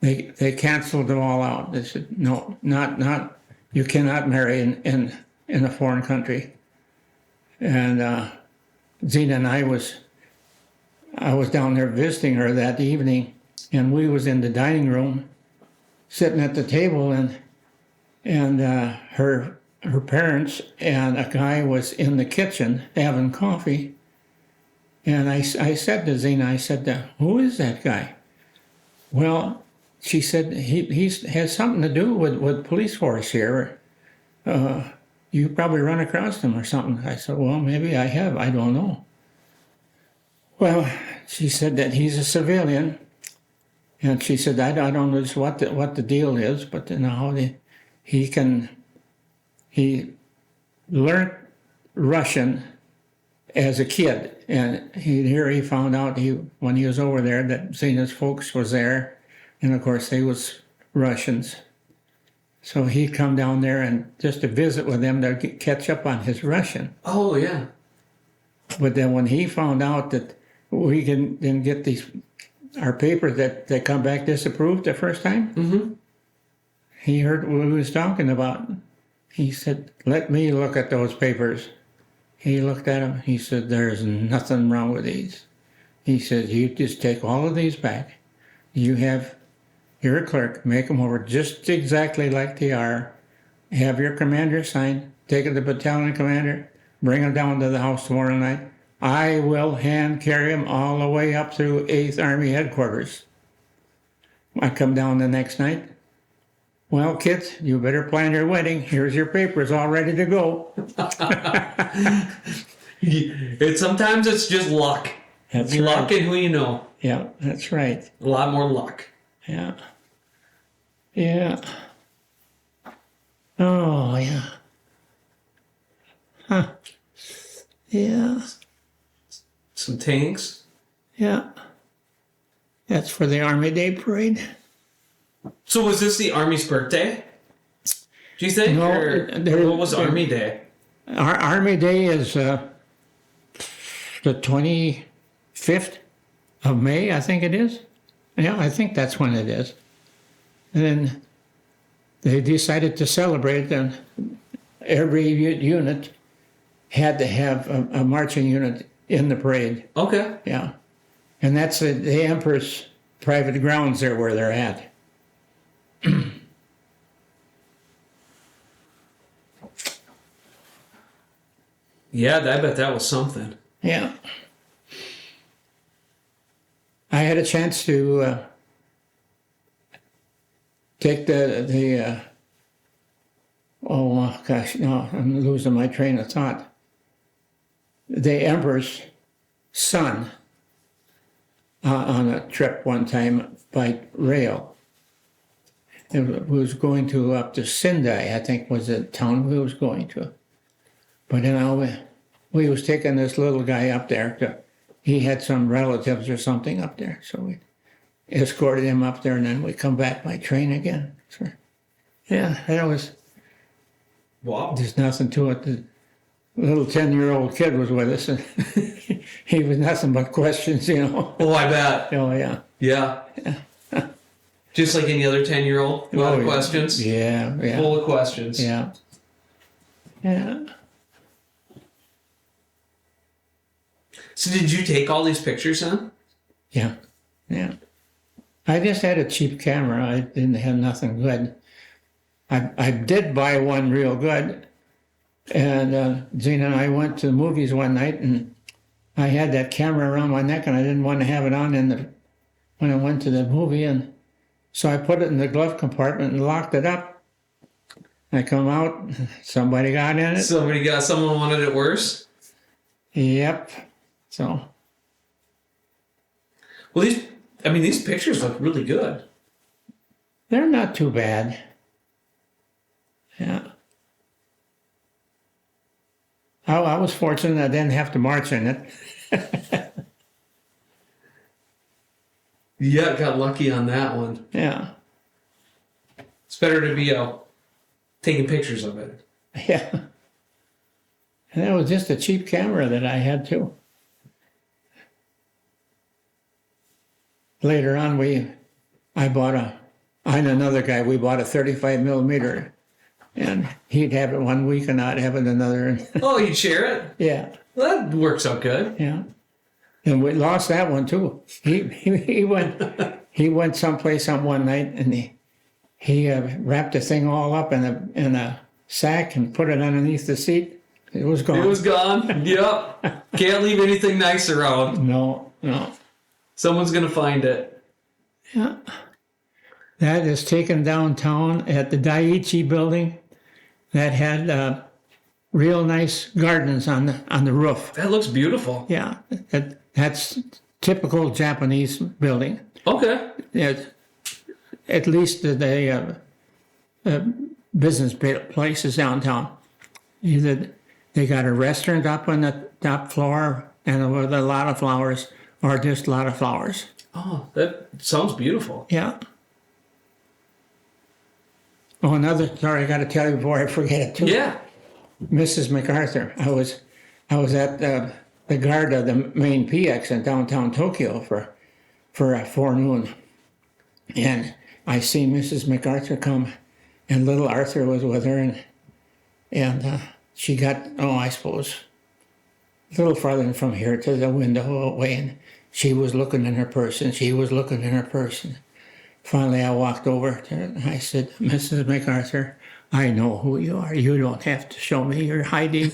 they canceled them all out. They said, no, not you cannot marry in a foreign country. And Zena and I was down there visiting her that evening, and we was in the dining room, sitting at the table, and her parents and a guy was in the kitchen having coffee. And I said to Zena, I said, who is that guy? Well, she said, he has something to do with police force here. You probably run across him or something. I said, well, maybe I have. I don't know. Well, she said that he's a civilian. And she said, I don't know what the deal is, but he learned Russian as a kid. And he found out when he was over there that Zena's folks was there. And of course they was Russians. So he'd come down there and just to visit with them to catch up on his Russian. Oh, yeah. But then when he found out that we didn't get our papers that they come back disapproved the first time, he heard what we was talking about. He said, let me look at those papers. He looked at them. He said, there's nothing wrong with these. He said, you just take all of these back. You're a clerk. Make them over just exactly like they are. Have your commander sign. Take it to the battalion commander. Bring them down to the house tomorrow night. I will hand carry them all the way up through 8th Army headquarters. I come down the next night. Well, kids, you better plan your wedding. Here's your papers all ready to go. Sometimes it's just luck. That's luck right. and who you know. Yeah, that's right. A lot more luck. Yeah. Yeah. Oh, yeah. Huh. Yeah. Some tanks. Yeah. That's for the Army Day Parade. So was this the Army's birthday? Do you think? No, or what was Army Day? Our Army Day is the 25th of May, I think it is. Yeah, I think that's when it is. And then they decided to celebrate, and every unit had to have a marching unit in the parade. Okay. Yeah. And that's the Emperor's private grounds there where they're at. Yeah, I bet that was something. Yeah. I had a chance to take oh gosh, no, I'm losing my train of thought. The Emperor's son on a trip one time by rail. It was going up to Sendai, I think was the town we was going to. But we was taking this little guy up there. He had some relatives or something up there, so we escorted him up there, and then we come back by train again. So, yeah, that was. Wow. There's nothing to it. The little 10-year-old kid was with us, and he was nothing but questions, Oh, I bet. Oh yeah. Yeah. Just like any other 10-year-old, a lot of yeah. questions. Yeah, yeah. Full of questions. Yeah. Yeah. So did you take all these pictures, huh? Yeah. Yeah. I just had a cheap camera. I didn't have nothing good. I did buy one real good. And Zena and I went to the movies one night, and I had that camera around my neck, and I didn't want to have it on when I went to the movie. And so I put it in the glove compartment and locked it up. I come out, somebody got in it. Someone wanted it worse? Yep. So. Well, these pictures look really good. They're not too bad. Yeah. I was fortunate I didn't have to march in it. Yeah, got lucky on that one. Yeah. It's better to be taking pictures of it. Yeah. And that was just a cheap camera that I had too. Later on, I and another guy, we bought a 35 millimeter, and he'd have it one week and I'd have it another. Oh, you'd share it? Yeah. Well, that works out good. Yeah. And we lost that one too. He went someplace on one night, and he wrapped the thing all up in a sack and put it underneath the seat. It was gone. It was gone. Yep. Can't leave anything nice around. No. Someone's gonna find it. Yeah. That is taken downtown at the Daiichi building. That had real nice gardens on the roof. That looks beautiful. Yeah, that's typical Japanese building. Okay. Yeah, at least the business places downtown. Either they got a restaurant up on the top floor and with a lot of flowers, or just a lot of flowers. Oh, that sounds beautiful. Yeah. Oh, another story I got to tell you before I forget it too. Yeah. Mrs. MacArthur. I was at the guard of the main PX in downtown Tokyo for a forenoon, and I see Mrs. MacArthur come, and little Arthur was with her, and she got, I suppose, a little farther from here to the window away, and she was looking in her purse, and she was looking in her purse. And finally, I walked over to her, and I said, Mrs. MacArthur, I know who you are. You don't have to show me your ID.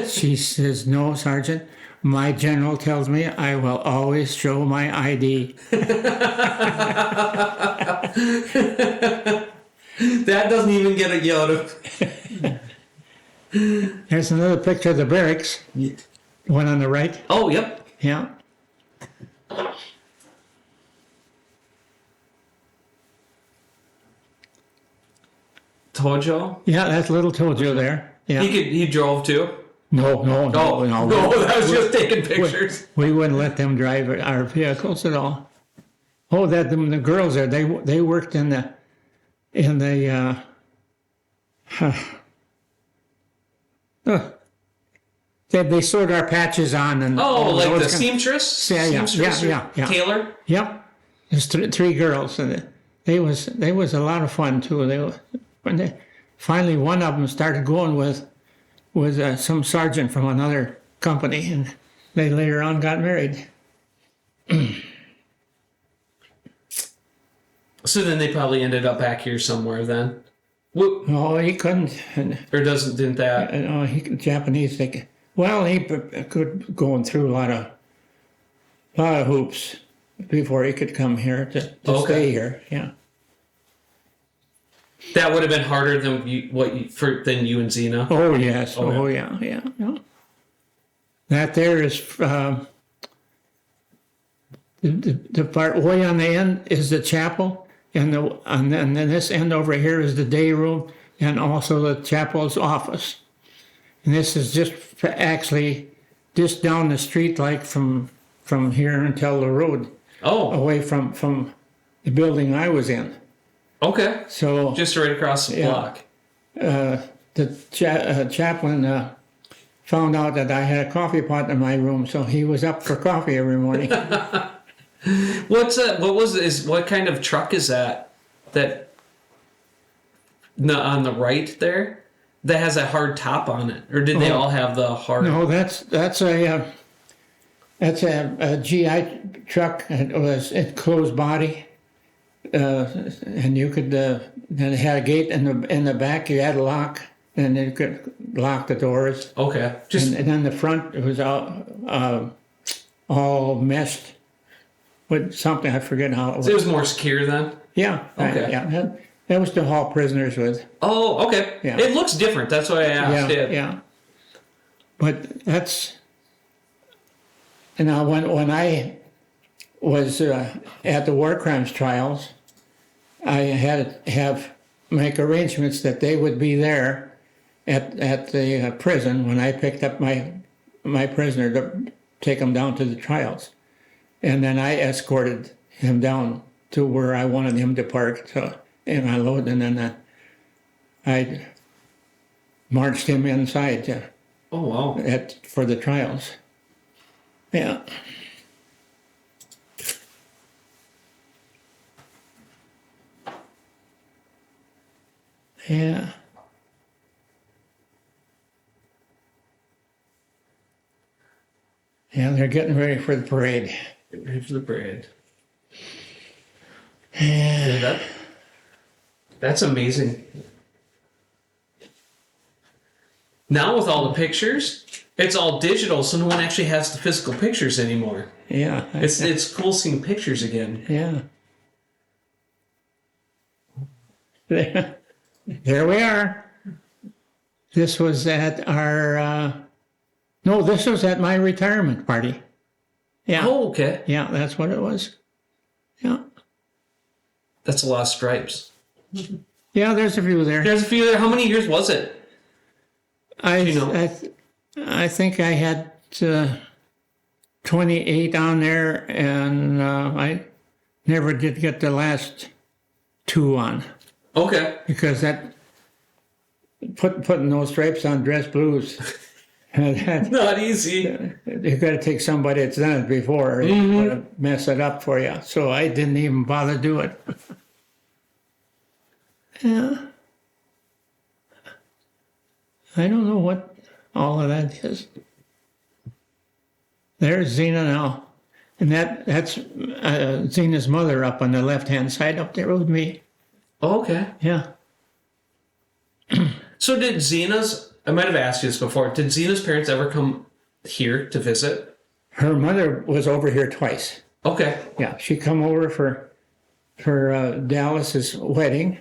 She says, no, Sergeant. My general tells me I will always show my ID. That doesn't even get a Yoda. There's another picture of the barracks. The one on the right. Oh, yep. Yeah. Tojo? Yeah, that's little Tojo there. Yeah. He drove too? No. No, that was just taking pictures. We wouldn't let them drive our vehicles at all. Oh, the girls there, they worked in the they sewed our patches on and Like the those seamstress? Yeah. Tailor? Yep. There's three girls, and they was a lot of fun too. Finally one of them started going with some sergeant from another company, and they later on got married. So then they probably ended up back here somewhere then. No, he couldn't. Or didn't that? No, Japanese. He could going through a lot of hoops before he could come here to stay here. Yeah. That would have been harder than you and Zena. Oh yes. Okay. Oh yeah. That there is the part way on the end is the chapel, and then this end over here is the day room, and also the chapel's office. And this is actually just down the street, like from here until the road. Oh. Away from the building I was in. Okay. So just right across the block. The chaplain found out that I had a coffee pot in my room, so he was up for coffee every morning. What kind of truck is that? That on the right there, that has a hard top on it, or did they all have the hard? No, that's a GI truck. It was closed body, and you could, then it had a gate in the back, you had a lock, and you could lock the doors. Okay. Just And then the front, it was all meshed with something, I forget how it was. it was more secure then. Yeah, Okay. yeah, that was to haul prisoners with. Oh, okay. Yeah. It looks different. That's why I asked. Yeah, yeah. But that's, and now when I was at the war crimes trials, I had to make arrangements that they would be there at the prison when I picked up my prisoner to take him down to the trials. And then I escorted him down to where I wanted him to park and unload, and then I marched him inside Oh wow. for the trials. Yeah. Yeah. Yeah, they're getting ready for the parade. Here's the bread. Yeah. Yeah, that's amazing. Now with all the pictures, it's all digital, so no one actually has the physical pictures anymore. Yeah. It's cool seeing pictures again. Yeah. There we are. This was at our, no, this was at my retirement party. Yeah. Oh, okay. Yeah, that's what it was. Yeah. That's a lot of stripes. Yeah, there's a few there. There's a few there. How many years was it? You know. I think I had 28 on there, and I never did get the last 2 on. Okay. Because that putting those stripes on dress blues, Not easy. you got to take somebody that's done it before to mess it up for you. So I didn't even bother do it. Yeah, I don't know what all of that is. There's Zena now, and that's Zena's mother up on the left-hand side up there with me. Oh, okay. Yeah. So did Zena's, I might have asked you this before, did Zena's parents ever come here to visit? Her mother was over here twice. Okay. Yeah, she come over for Dallas's wedding,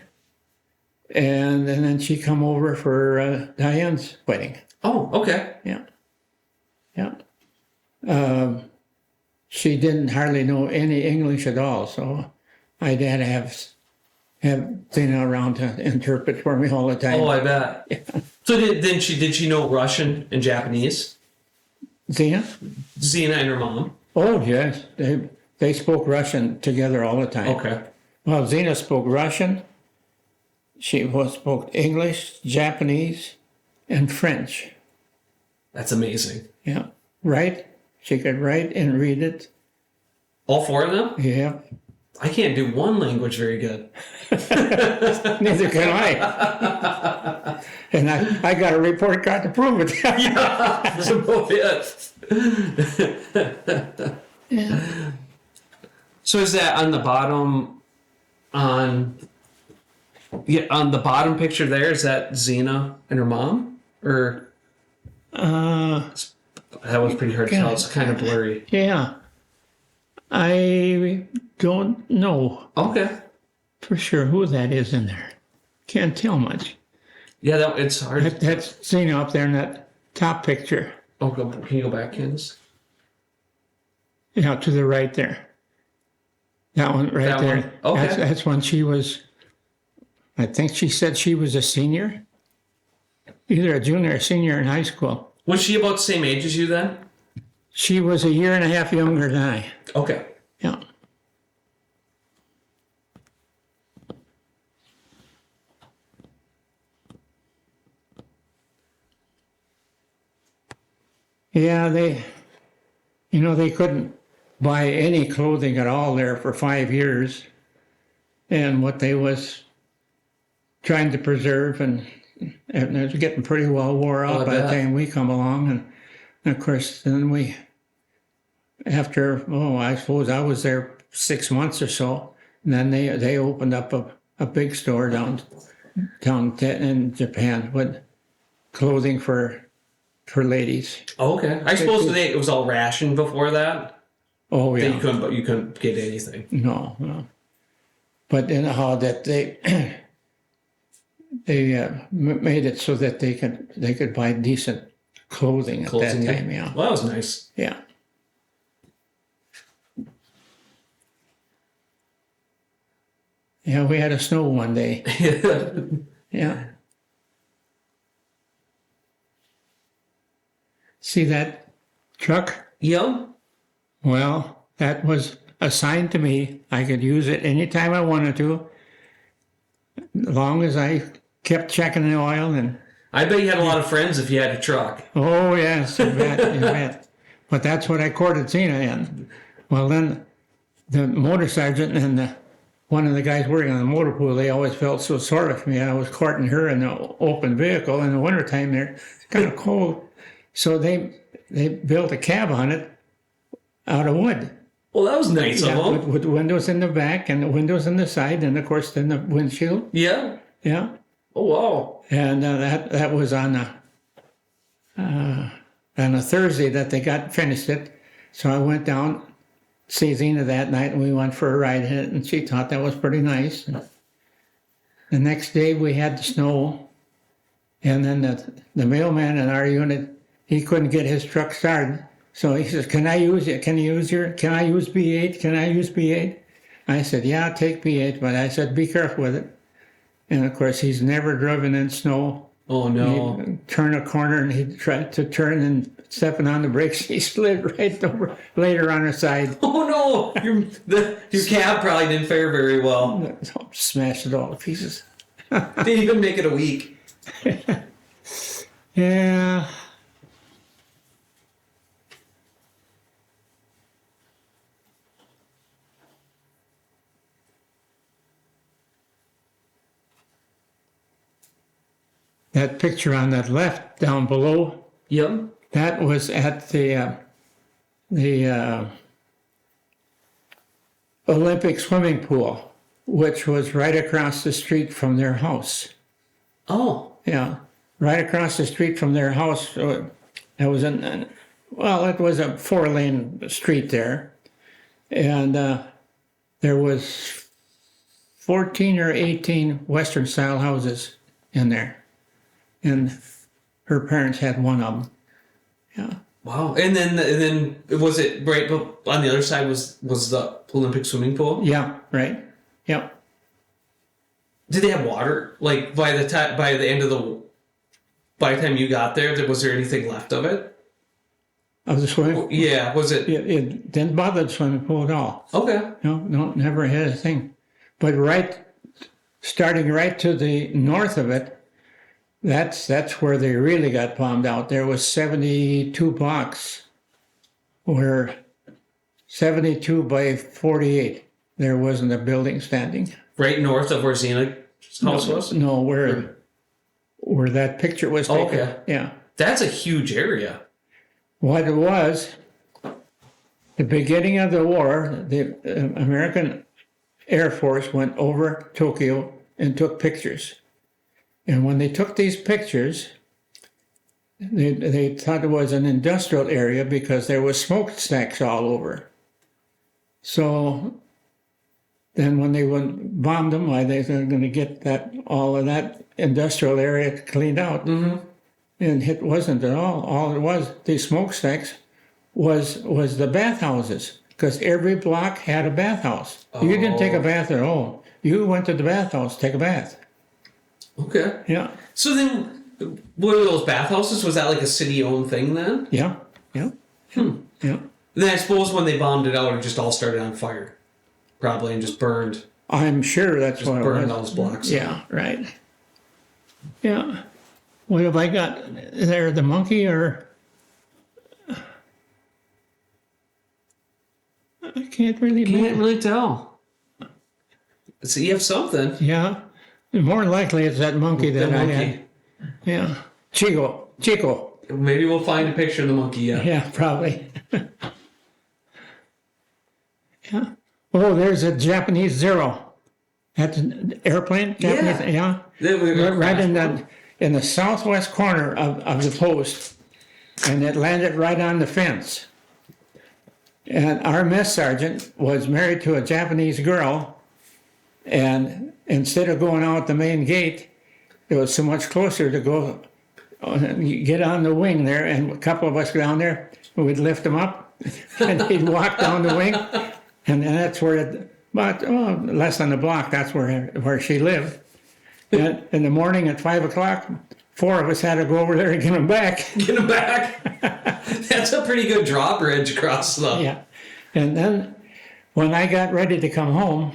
and then she come over for Diane's wedding. Oh, okay. Yeah, yeah. She didn't hardly know any English at all, so I had to have Zena around to interpret for me all the time. Oh, I bet. Yeah. So did she know Russian and Japanese? Zena? Zena and her mom? Oh yes, they spoke Russian together all the time. Okay. Well, Zena spoke Russian. She spoke English, Japanese, and French. That's amazing. Yeah, write. She could write and read it. All 4 of them? Yeah, I can't do one language very good. neither can I. And I got a report card to prove it. Yeah, so Yeah. So is that on the bottom, on the bottom picture there, is that Zena and her mom? Or that was pretty hard to tell. It's kind of blurry. Yeah. I don't know Okay. for sure who that is in there. Can't tell much. Yeah, it's hard. That's Zena up there in that top picture. Oh, can you go back, Candace? Yeah, to the right there. That one right That there. one? Okay. That's when she was, I think she said she was a senior. Either a junior or senior in high school. Was she about the same age as you then? She was a year and a half younger than I. Okay. Yeah. Yeah, they couldn't buy any clothing at all there for 5 years. And what they was trying to preserve, and it was getting pretty well wore out I by the bet. time we come along. And of course, then after, I suppose I was there 6 months or so, And then they opened up a big store down in Japan with clothing for ladies. Oh, okay. I suppose it was all rationed before that. Oh That yeah. you couldn't get anything. No. But anyhow, that they made it so that they could buy decent clothing at that time. Yeah. Well, that was nice. Yeah. Yeah, we had a snow one day. Yeah. See that truck? Yep. Well, that was assigned to me. I could use it anytime I wanted to, as long as I kept checking the oil and. I bet you had a lot of friends if you had a truck. Oh yes, you bet, you bet. But that's what I courted Zena in. Well, then the motor sergeant and one of the guys working on the motor pool, they always felt so sorry for me. I was courting her in an open vehicle in the wintertime. They're kind of cold, so they built a cab on it out of wood. Well, that was nice of them. With windows in the back and the windows in the side, and of course then the windshield. Yeah. Yeah. Oh, wow. And that was on a Thursday that they got finished it. So I went down, see Zena that night, and we went for a ride in it, and she thought that was pretty nice. And the next day we had the snow, and then the mailman in our unit, he couldn't get his truck started. So he says, can I use B8? Can I use B8? I said, yeah, take B8, but I said, be careful with it. And of course, he's never driven in snow. Oh, no. He'd turn a corner and he'd try to turn and stepping on the brakes. He slid right over later on her side. Oh, no. Your cab probably didn't fare very well. Smashed it all to pieces. Didn't even make it a week. Yeah. That picture on that left down below, Yep. that was at the Olympic swimming pool, which was right across the street from their house. Oh. Yeah, right across the street from their house. It was it was a 4-lane street there, and there was 14 or 18 Western-style houses in there. And her parents had one of them. Yeah. Wow. And then was it right on the other side was the Olympic swimming pool? Yeah, right. Yeah. Did they have water? Like by the time you got there, was there anything left of it? Of the swimming pool? Yeah, was it? It didn't bother the swimming pool at all. Okay. No, never had a thing. But starting right to the north of it, that's where they really got bombed out. There was 72 blocks where 72 by 48, there wasn't a building standing. Right north of where Zena's house was? No, where that picture was taken. Okay. Yeah. That's a huge area. What it was, the beginning of the war, the American Air Force went over Tokyo and took pictures. And when they took these pictures, they thought it was an industrial area because there was smokestacks all over. So then when they bombed them, they were going to get all of that industrial area cleaned out. Mm-hmm. And it wasn't at all. All it was, these smokestacks, was the bathhouses. Because every block had a bathhouse. Oh. You didn't take a bath at all. You went to the bathhouse, take a bath. Okay. Yeah. So then, what are those bathhouses? Was that like a city-owned thing then? Yeah. Yeah. Yeah. Then I suppose when they bombed it out, it just all started on fire, probably, and just burned. I'm sure that's what it was. Burned those blocks. Yeah. Right. Yeah. What have I got there? The monkey or? I can't really tell. So you have something. Yeah. More likely it's that monkey that I had. Yeah. Chico. Maybe we'll find a picture of the monkey, yeah. Yeah, probably. Yeah. Oh, there's a Japanese Zero. That's an airplane? Japanese, yeah. Right in the southwest corner of the post. And it landed right on the fence. And our mess sergeant was married to a Japanese girl, and instead of going out the main gate, it was so much closer to go get on the wing there, and a couple of us down there, we'd lift him up, and he'd walk down the wing, and that's where, less than a block, that's where she lived. And in the morning at 5 o'clock, 4 of us had to go over there and get him back. Get him back. That's a pretty good drawbridge across the. Yeah. And then when I got ready to come home,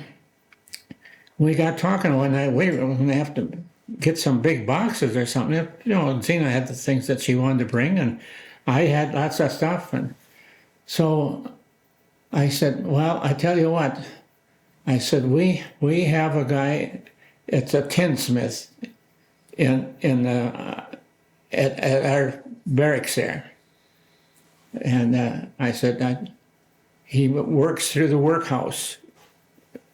we got talking one night. We were going to have to get some big boxes or something. You know, Zena had the things that she wanted to bring, and I had lots of stuff. And so I said, well, I tell you what. I said, we have a guy, it's a tinsmith at our barracks there. And I said, he works through the workhouse,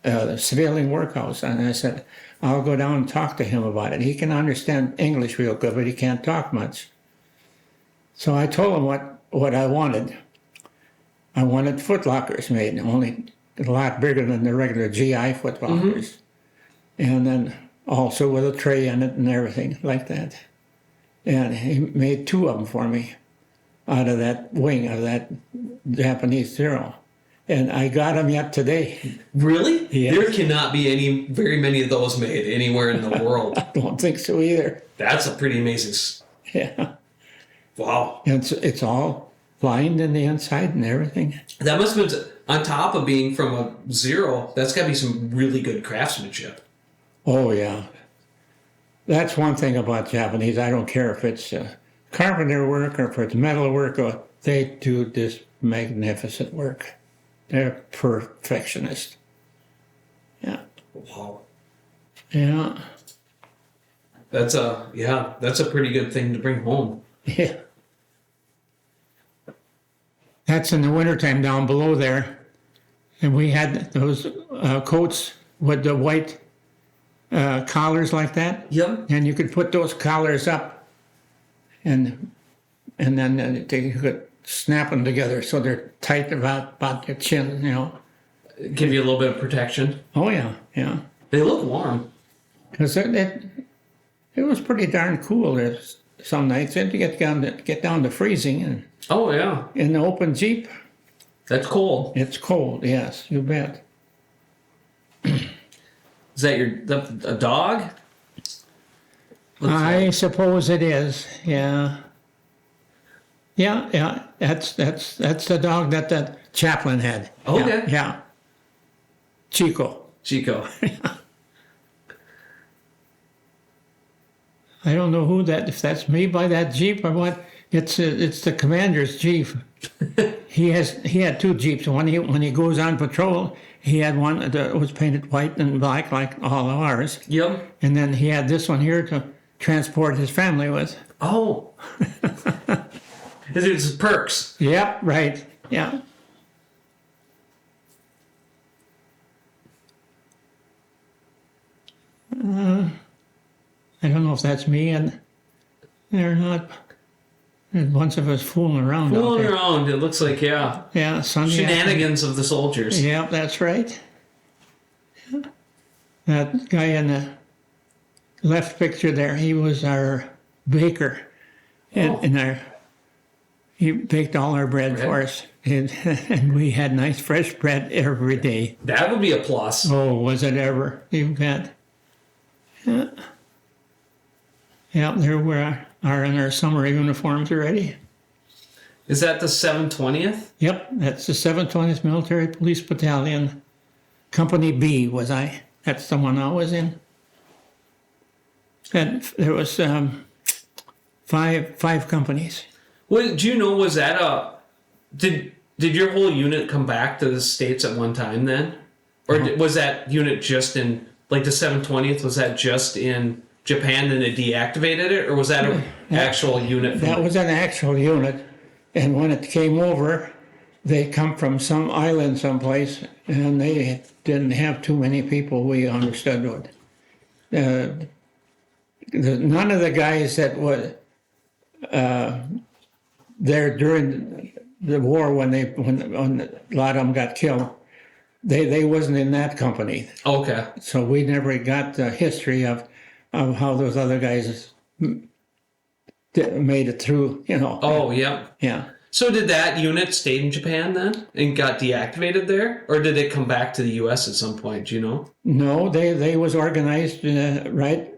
the civilian workhouse. And I said, I'll go down and talk to him about it. He can understand English real good, but he can't talk much. So I told him what I wanted. I wanted footlockers made, only a lot bigger than the regular GI footlockers. And then also with a tray in it and everything like that. And he made 2 of them for me out of that wing of that Japanese Zero. And I got them yet today. Really? Yes. There cannot be very many of those made anywhere in the world. I don't think so either. That's a pretty amazing. Yeah. Wow. And it's all lined in the inside and everything. That must have been, on top of being from a Zero, that's got to be some really good craftsmanship. Oh, yeah. That's one thing about Japanese. I don't care if it's carpenter work or if it's metal work. They do this magnificent work. They're perfectionists. Yeah. Wow. Yeah. That's a pretty good thing to bring home. Yeah. That's in the wintertime down below there. And we had those coats with the white collars like that. Yep. And you could put those collars up and then they could snap them together so they're tight about your chin, you know. Give you a little bit of protection. Oh, yeah, yeah. They look warm. Because it was pretty darn cool. There's some nights you get down to freezing. And Oh, yeah. in the open Jeep, That's cold. it's cold, yes, you bet. Is that a dog? I suppose it is, yeah. Yeah, that's the dog that the chaplain had. Okay. Yeah. Chico. Chico. I don't know if that's made by that Jeep or what. It's the commander's Jeep. He had 2 Jeeps. When he goes on patrol, he had one that was painted white and black like all of ours. Yep. And then he had this one here to transport his family with. Oh. It's perks. Yep, right. Yeah. I don't know if that's me and they're not. There's a bunch of us fooling around. Fooling around, it looks like, yeah. Yeah, Sunday Shenanigans of the soldiers. Yeah, that's right. That guy in the left picture there, he was our baker. And he baked all our bread for us. And we had nice fresh bread every day. That would be a plus. Oh, was it ever? You bet. Yeah. Yeah, there we are in our summer uniforms already. Is that the 720th? Yep, that's the 720th Military Police Battalion. Company B was I. That's the one I was in. And there was five companies. Well, do you know, was that did your whole unit come back to the States at one time then? Or was that unit just in, like the 720th, was that just in Japan and it deactivated it? Or was that an actual unit? That was an actual unit. And when it came over, they come from some island someplace, and they didn't have too many people we understood what. None of the guys that were there during the war when a lot of them got killed, they wasn't in that company. Okay. So we never got the history of how those other guys made it through, you know. Oh, yeah. Yeah. So did that unit stay in Japan then and got deactivated there? Or did it come back to the U.S. at some point, do you know? No, they was organized right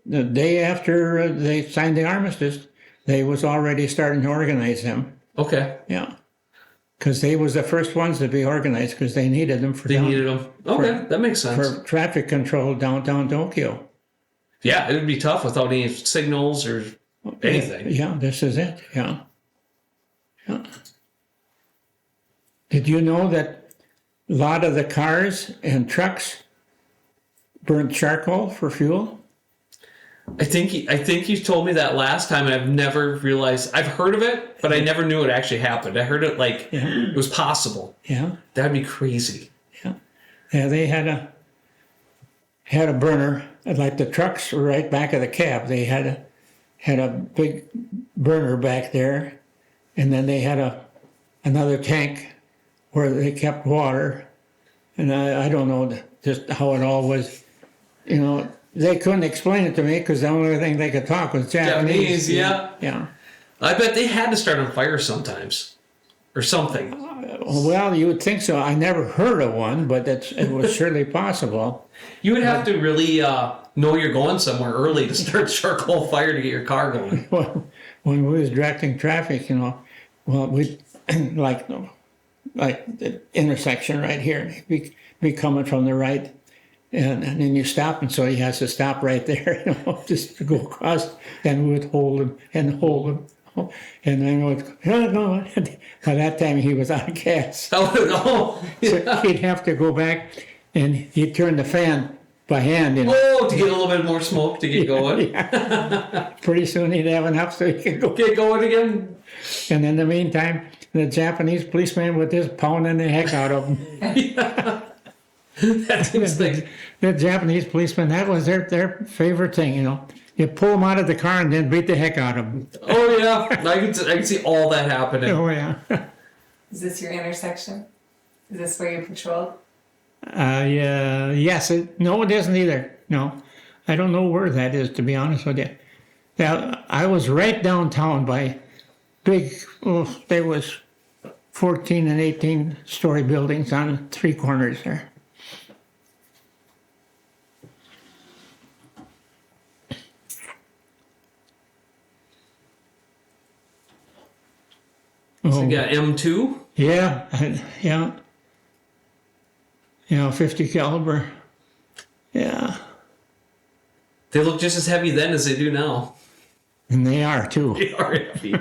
the day after they signed the armistice. They was already starting to organize them. Okay. Yeah. Because they was the first ones to be organized because they needed them They needed them. Okay, that makes sense. for traffic control downtown Tokyo. Yeah, it would be tough without any signals or anything. Yeah, this is it. Yeah. Yeah. Did you know that a lot of the cars and trucks burnt charcoal for fuel? I think you told me that last time, and I've never realized. I've heard of it, but I never knew it actually happened. I heard it like it was possible. Yeah. That'd be crazy. Yeah. Yeah, they had a burner, like the trucks were right back of the cab. They had a big burner back there, and then they had another tank where they kept water. And I don't know just how it all was, you know. They couldn't explain it to me because the only thing they could talk was Japanese. Yeah. Yeah. I bet they had to start on fire sometimes, or something. Well, you would think so. I never heard of one, but it was surely possible. You would have to really know you're going somewhere early to start charcoal fire to get your car going. Well, when we was directing traffic, you know, well, we like the intersection right here, be coming from the right. And then you stop, and so he has to stop right there, you know, just to go across. And we would hold him and hold him. And then we would go, by that time he was out of gas. Oh, no. So he'd have to go back, and he'd turn the fan by hand. You know. Oh, to get a little bit more smoke to get going. Yeah. Pretty soon he'd have enough so he could go. Get going again. And in the meantime, the Japanese policeman was just pounding the heck out of him. Yeah. That seems like... The Japanese policemen, that was their favorite thing, you know. You pull them out of the car and then beat the heck out of them. Oh, yeah. I can see all that happening. Oh, yeah. Is this your intersection? Is this where you patrolled? Yeah, yes. No, it isn't either. No. I don't know where that is, to be honest with you. Yeah, I was right downtown by big, there was 14 and 18-story buildings on three corners there. So you got M2? Yeah, yeah. You know, 50 caliber. Yeah. They look just as heavy then as they do now. And they are, too. They are heavy.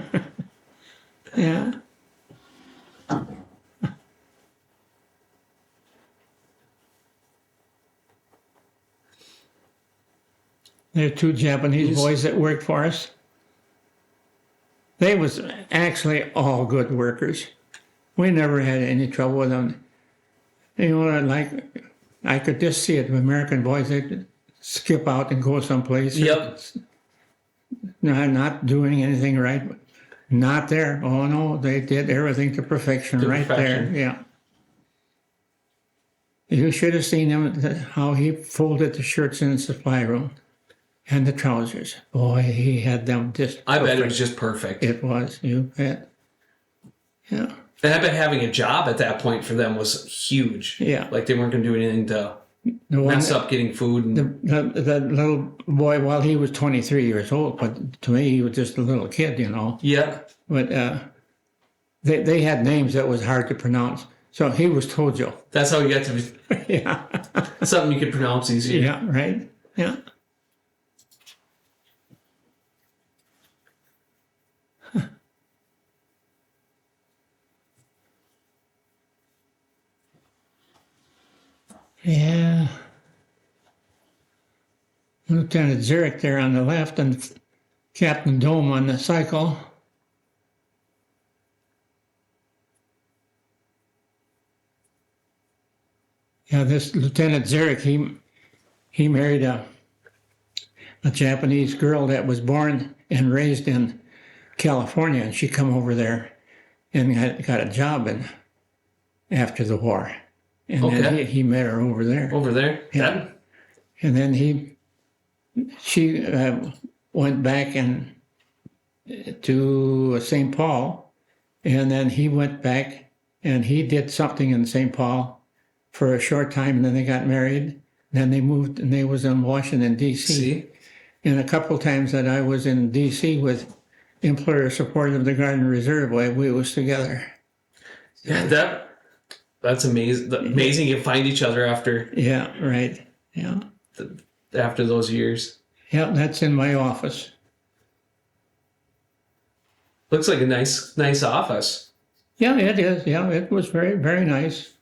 Yeah. There are two Japanese boys that worked for us. They was actually all good workers. We never had any trouble with them. You know, like, I could just see it. The American boys, they'd skip out and go someplace. Yep. Not doing anything right. Not there. Oh, no, they did everything to perfection right there. Yeah. You should have seen him, how he folded the shirts in the supply room. And the trousers. Boy, he had them just perfect. I bet it was just perfect. It was, you bet. Yeah. And I bet having a job at that point for them was huge. Yeah. Like they weren't going to do anything to mess up getting food. And... The little boy, well, he was 23 years old, but to me, he was just a little kid, you know. Yeah. But they had names that was hard to pronounce. So he was Tojo. That's how you got to be. Yeah. Something you could pronounce easier. Yeah, right. Yeah. Yeah. Lieutenant Zurich there on the left and Captain Dome on the cycle. Yeah, this Lieutenant Zurich, he married a Japanese girl that was born and raised in California, and she come over there and got a job after the war. And then Okay. he met her over there. Over there. Yeah. That- And then she went back to St. Paul, and then he went back and he did something in St. Paul for a short time, and then they got married. Then they moved, and they was in Washington, D.C. See? And a couple times that I was in D.C. with employer support of the Guard and Reserve, we was together. Yeah, that's amazing. Amazing you find each other after Yeah, right. Yeah. after those years. Yeah, that's in my office. Looks like a nice office. Yeah, it is. Yeah, it was very, very nice.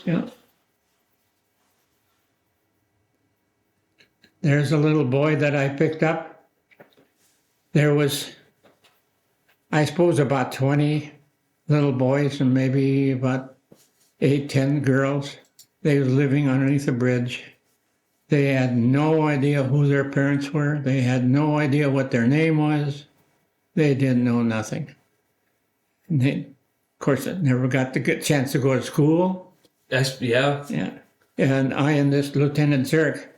Yeah. There's a little boy that I picked up. There was, I suppose, about 20 little boys and maybe about 8, 10 girls. They were living underneath a bridge. They had no idea who their parents were. They had no idea what their name was. They didn't know nothing. And they, of course, I never got the good chance to go to school. Yeah. Yeah. And I and this Lieutenant Zurich,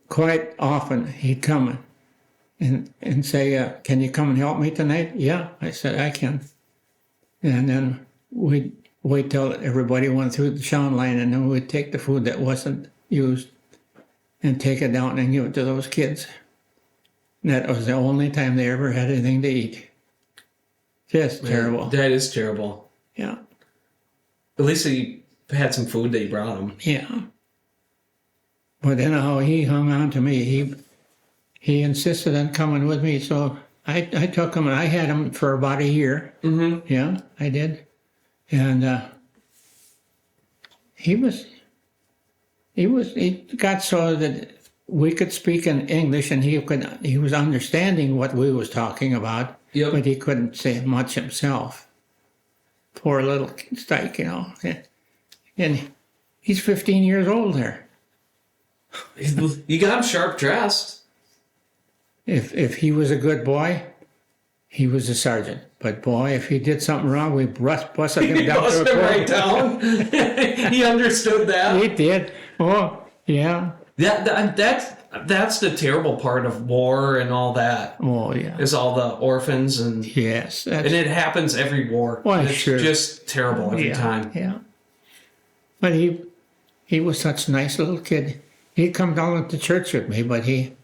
quite often he'd come and say, can you come and help me tonight? Yeah, I said, I can. And then we'd wait till everybody went through the shower line, and then we'd take the food that wasn't used and take it down and give it to those kids. And that was the only time they ever had anything to eat. Just terrible. That is terrible. Yeah. At least he had some food that you brought him. Yeah. But anyhow, he hung on to me. He insisted on coming with me, so I took him, and I had him for about a year. Mm-hmm. Yeah, I did. And he got so that we could speak in English, and he was understanding what we was talking about, Yep. but he couldn't say much himself. Poor little Stike, And he's 15 years old there. You got him sharp dressed. If he was a good boy, he was a sergeant. But boy, if he did something wrong, we busted him He down to busted a him court. right down. He understood that. He did. Oh, yeah. That's the terrible part of war and all that. Oh, yeah. Is all the orphans and Yes. and it happens every war. Why, it's sure. just terrible every time. Yeah. But he was such a nice little kid. He'd come down to church with me, but he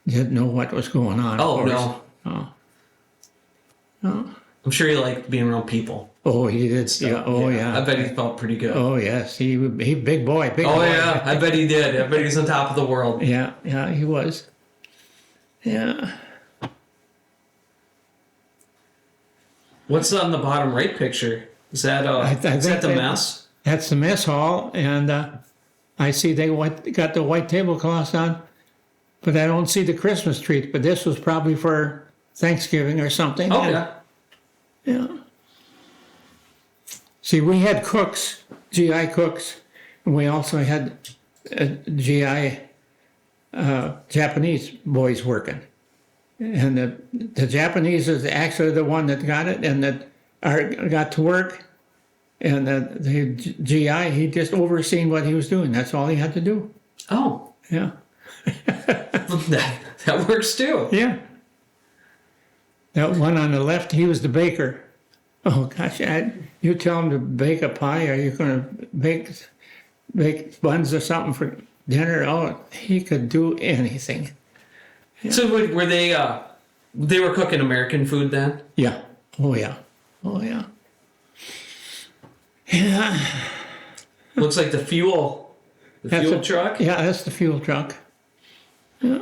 didn't know what was going on. Oh, of course. no. Oh. No. I'm sure he liked being around people. Oh, he did. So, Yeah. Oh, yeah. I bet he felt pretty good. Oh, yes. He big boy. Big Oh, boy. yeah. I bet he did. I bet he's on top of the world. Yeah. Yeah. He was. Yeah. What's on the bottom right picture? Is that I is that think the that- mess? That's the mess hall, and I see they got the white tablecloths on, but I don't see the Christmas trees. But this was probably for Thanksgiving or something. Oh, and- yeah. Yeah. See, we had cooks, GI cooks, and we also had GI Japanese boys working. And the Japanese is actually the one that got it and that got to work. And the GI, he just overseen what he was doing. That's all he had to do. Oh, Yeah. that works too. Yeah. That one on the left, he was the baker. Oh gosh, you tell him to bake a pie, or you're going to bake buns or something for dinner. Oh, he could do anything. So were they were cooking American food then? Yeah. Oh yeah. Oh yeah. Yeah. Looks like the fuel truck. Yeah, that's the fuel truck. Yeah.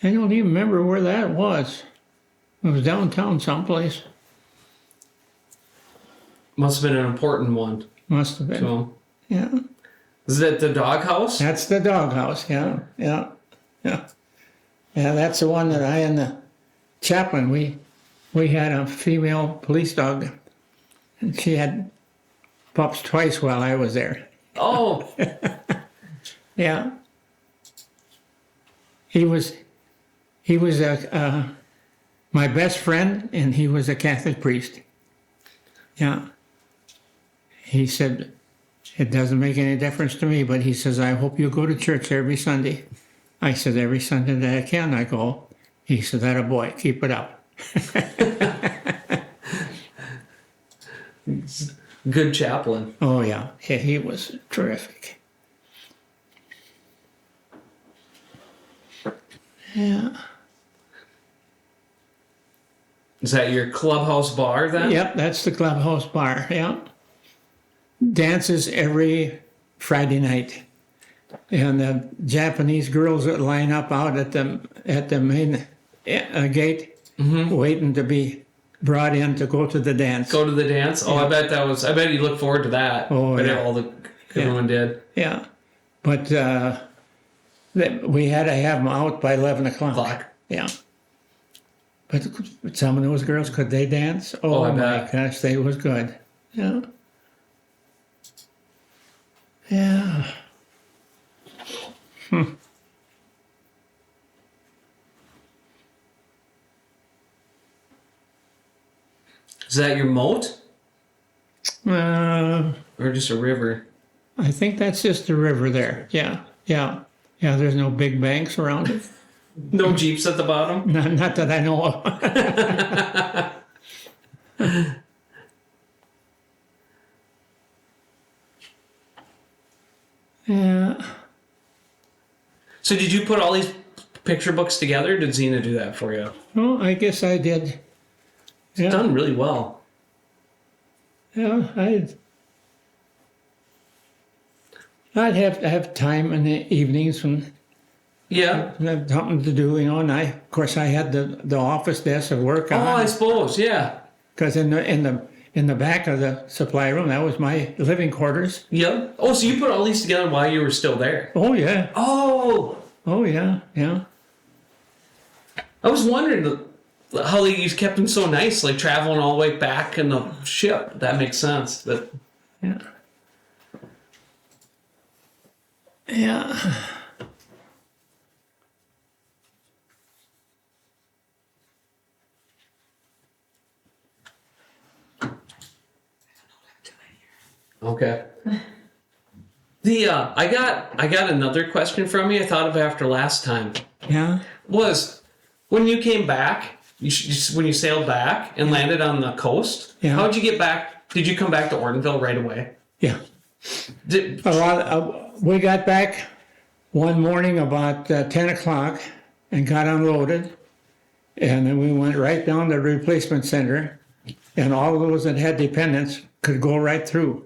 I don't even remember where that was. It was downtown someplace. Must have been an important one. Must have been. So, Yeah. is that the doghouse? That's the doghouse. Yeah. Yeah. Yeah. Yeah, that's the one that I and the chaplain, we had a female police dog. And she had pups twice while I was there. Oh, Yeah. He was my best friend, and he was a Catholic priest. Yeah. He said, it doesn't make any difference to me, but he says, I hope you go to church every Sunday. I said, every Sunday that I can, I go. He said, that a boy, keep it up. good chaplain. Oh, yeah. He was terrific. Yeah. Is that your clubhouse bar then? Yep, that's the clubhouse bar. Yeah. Dances every Friday night. And the Japanese girls that line up out at the main gate, waiting to be brought in to go to the dance. Go to the dance? Oh, Yeah. I bet you look forward to that. Oh, But yeah. everyone did. Yeah. But we had to have them out by 11 o'clock. Clock. Yeah. But some of those girls, could they dance? Oh, I my bet. gosh, they was good. Yeah. Yeah. Is that your moat? Uh, Or just a river? I think that's just the river there. Yeah. Yeah. Yeah, there's no big banks around it. No jeeps at the bottom? Not that I know of. Yeah. So did you put all these picture books together? Or did Zena do that for you? Well, I guess I did. Yeah. Done really well. Yeah, I'd have time in the evenings when Yeah. I had something to do, and of course I had the office desk to work Oh, I on, suppose, yeah. because in the back of the supply room, that was my living quarters. Yep. Oh, so you put all these together while you were still there? Oh yeah, Oh! oh yeah, yeah. I was wondering how you kept them so nice, like traveling all the way back in the ship. That makes sense. But Yeah. Yeah. okay. I got another question from you. I thought of after last time. Yeah. Was when you came back, when you sailed back and landed on the coast. Yeah. How'd you get back? Did you come back to Ortonville right away? Yeah. Did, We got back one morning about 10 o'clock and got unloaded. And then we went right down to the replacement center. And all those that had dependents could go right through.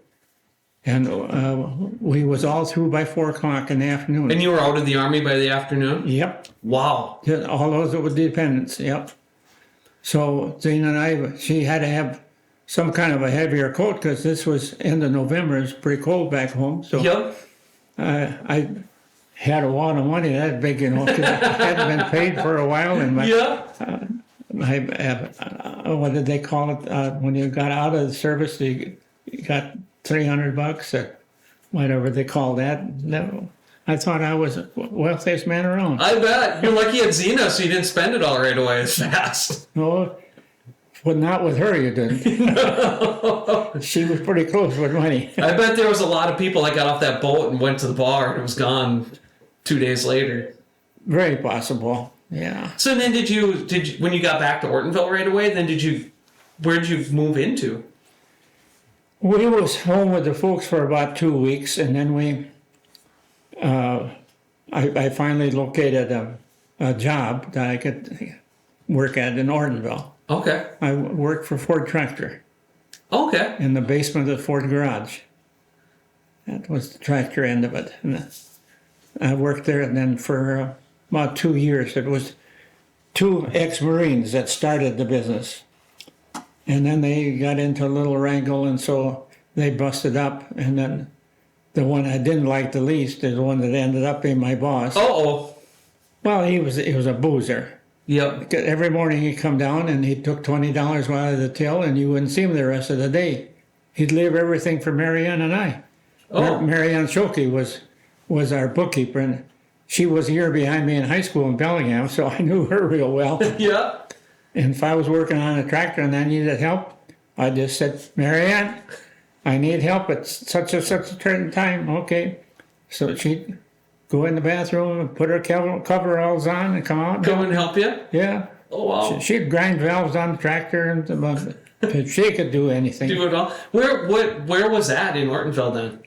And we was all through by 4 o'clock in the afternoon. and you were out of the Army by the afternoon? Yep. Wow. Yeah, all those that were dependents, yep. So Zena and she had to have some kind of a heavier coat because this was end of November. It was pretty cold back home. So Yep. I had a lot of money that big, 'cause it hadn't been paid for a while. And Yeah. what did they call it? When you got out of the service, you got $300 or whatever they call that. No, I thought I was the wealthiest man around. I bet. You're lucky at Xena, so you didn't spend it all right away as fast. No, but not with her, you didn't. She was pretty close with money. I bet there was a lot of people that got off that boat and went to the bar and it was gone 2 days later. Very possible. Yeah. So then did you when you got back to Ortonville right away, then where'd you move into? We was home with the folks for about 2 weeks, and then I finally located a job that I could work at in Ortonville. Okay. I worked for Ford Tractor Okay. in the basement of the Ford garage. That was the tractor end of it. And I worked there, and then for about 2 years, it was 2 ex-Marines that started the business. And then they got into a little wrangle, and so they busted up. And then the one I didn't like the least is the one that ended up being my boss. Uh-oh. Well, he was a boozer. Yep. Every morning he'd come down and he took $20 out of the till, and you wouldn't see him the rest of the day. he'd leave everything for Marianne and I. Oh. Marianne Schulke was our bookkeeper, and she was a year behind me in high school in Bellingham, so I knew her real well. Yeah. And if I was working on a tractor and I needed help, I just said, Marianne, I need help at such and such a certain time. Okay. So she'd go in the bathroom and put her coveralls on and come out. Come and help you? Yeah. Oh, wow. She'd grind valves on the tractor, and she could do anything. Do it all. Where was that in Ortonville then?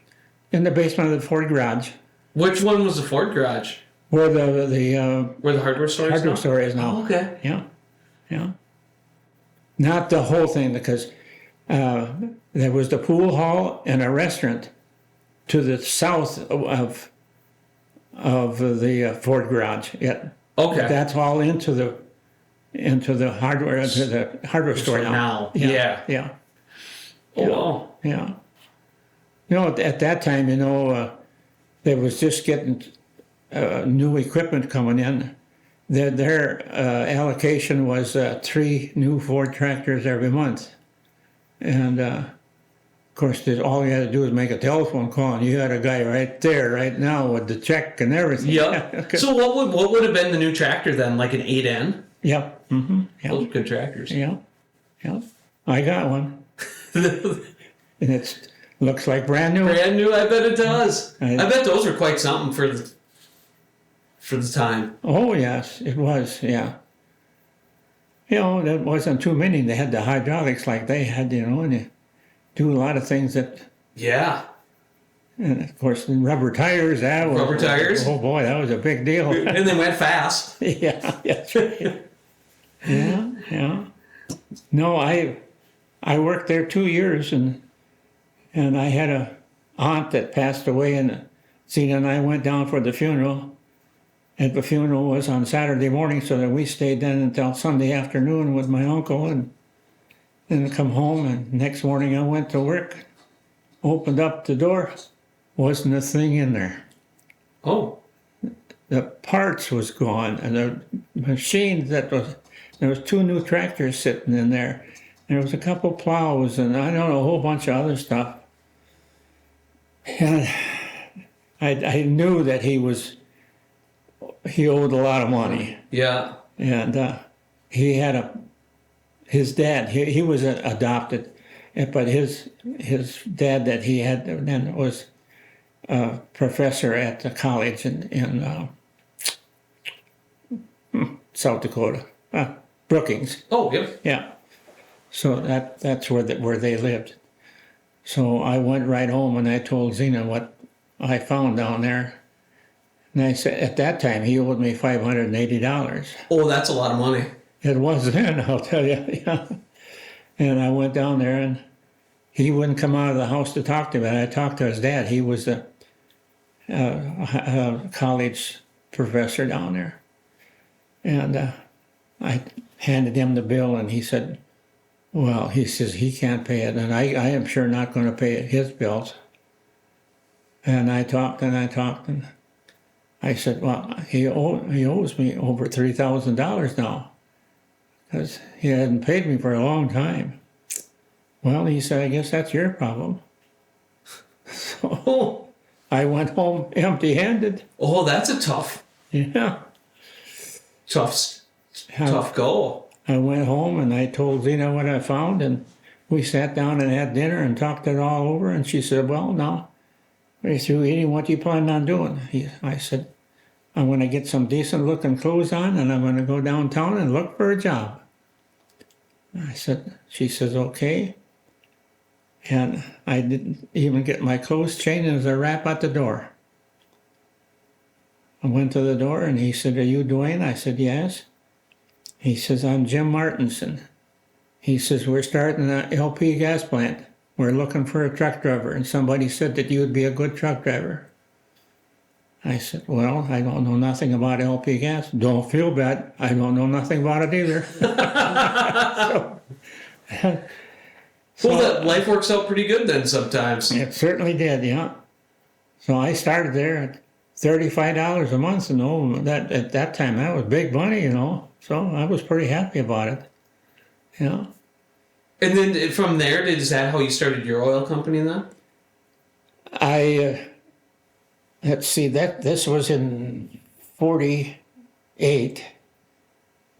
In the basement of the Ford garage, Which one was the Ford garage? where the Where the hardware store is hardware now? store is now. Oh, okay. Yeah, yeah. Not the whole thing, because there was the pool hall and a restaurant to the south of the Ford garage. Yeah, Okay. that's all into the hardware store now. Yeah. Yeah. Oh, wow. Yeah. You know, at that time, there was just getting new equipment coming in. Their allocation was 3 new Ford tractors every month. And, of course, all you had to do was make a telephone call, and you had a guy right there, right now, with the check and everything. Yep. So what would have been the new tractor then? Like an 8N? Yep. Mm-hmm. Those Yep. are good tractors. Yep. Yep. I got one. And it looks like brand new. Brand new, I bet it does. I- I bet those were quite something for the time. Oh, yes, it was, yeah. There wasn't too many. They had the hydraulics like they had, and they do a lot of things that, Yeah. and of course, the rubber tires, that was. Rubber tires? Oh, boy, that was a big deal. And they went fast. Yeah, that's right. Yeah. No, I worked there 2 years, and I had a aunt that passed away, and Zena and I went down for the funeral. And the funeral was on Saturday morning, so that we stayed then until Sunday afternoon with my uncle, and then come home. And next morning I went to work, opened up the door, wasn't a thing in there. Oh. The parts was gone, and the machine there was 2 new tractors sitting in there, and there was a couple plows, and I don't know, a whole bunch of other stuff. And I knew that he owed a lot of money, Yeah. and he had his dad. He was adopted, but his dad that he had then was a professor at the college in South Dakota, Brookings. Oh, yep. Yeah. So that's where they lived. So I went right home and I told Zena what I found down there. And I said, at that time, he owed me $580. Oh, that's a lot of money. It was then, I'll tell you. Yeah. And I went down there, and he wouldn't come out of the house to talk to me. I talked to his dad. He was a college professor down there. And I handed him the bill, and he said, well, he says he can't pay it, and I am sure not going to pay his bills. And I talked, and I said, well, he owes me over $3,000 now, because he hadn't paid me for a long time. Well, he said, I guess that's your problem. So I went home empty-handed. Oh, that's a tough goal. I went home and I told Zena what I found, and we sat down and had dinner and talked it all over, and she said, well, now, when you're through eating, what do you plan on doing? I said, I'm going to get some decent looking clothes on, and I'm going to go downtown and look for a job. She says, okay. And I didn't even get my clothes changed, and there's a rap at the door. I went to the door, and he said, are you Dwayne? I said, yes. He says, I'm Jim Martinson. He says, we're starting an LP gas plant. We're looking for a truck driver, and somebody said that you would be a good truck driver. I said, well, I don't know nothing about LP gas. Don't feel bad. I don't know nothing about it either. Well, that life works out pretty good then sometimes. It certainly did, yeah. So I started there at $35 a month, that at that time, that was big money, So I was pretty happy about it, And then from there, is that how you started your oil company then? Let's see, this was in 48,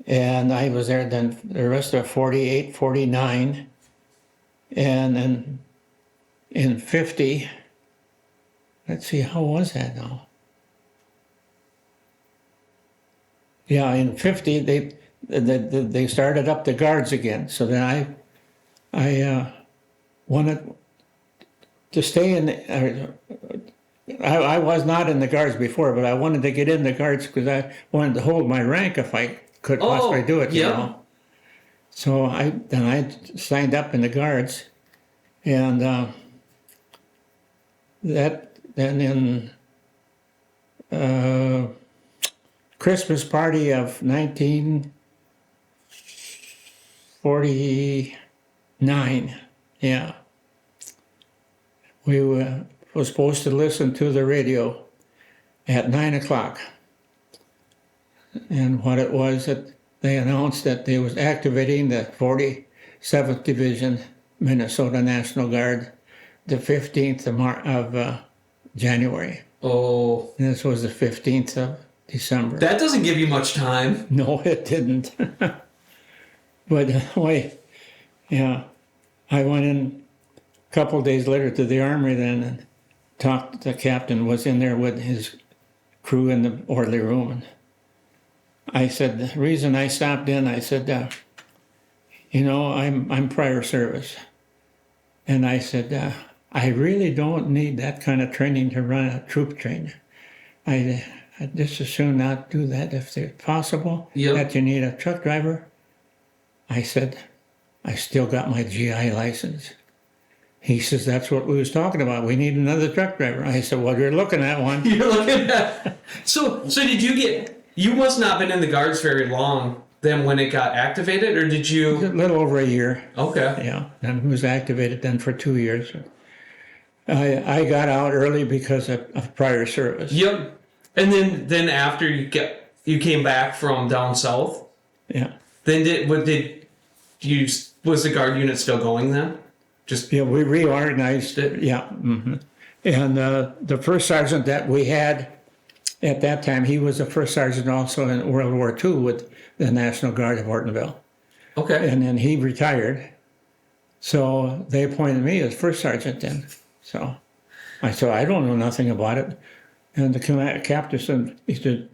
and I was there then the rest of 48, 49, and then in 50, let's see, how was that now? Yeah, in 50, they started up the guards again, so then I wanted to stay in. I was not in the guards before, but I wanted to get in the guards because I wanted to hold my rank if I could possibly do it. You know. So I signed up in the guards, and then in Christmas party of 1949, yeah, we were supposed to listen to the radio at 9 o'clock. And what it was that they announced that they was activating the 47th Division Minnesota National Guard the 15th of January. Oh. And this was the 15th of December. That doesn't give you much time. No, it didn't. But anyway, yeah, I went in a couple of days later to the armory then and talked. The captain was in there with his crew in the orderly room. And I said, the reason I stopped in, I said, I'm prior service. And I said, I really don't need that kind of training to run a troop train. I'd just as soon not do that if it's possible. Yep. That you need a truck driver. I said, I still got my GI license. He says, that's what we was talking about. We need another truck driver. I said, well, you're looking at one. You're looking at. So did you must not been in the guards very long then when it got activated, or did you? A little over a year. Okay. Yeah, and it was activated then for 2 years. I got out early because of prior service. Yep. And then after you came back from down south. Yeah. Then was the guard unit still going then? Yeah, we reorganized it. Yeah. Mm-hmm. And the first sergeant that we had at that time, he was the first sergeant also in World War II with the National Guard of Ortonville. Okay. And then he retired. So they appointed me as first sergeant then. So I said, I don't know nothing about it. And the captain said, he said,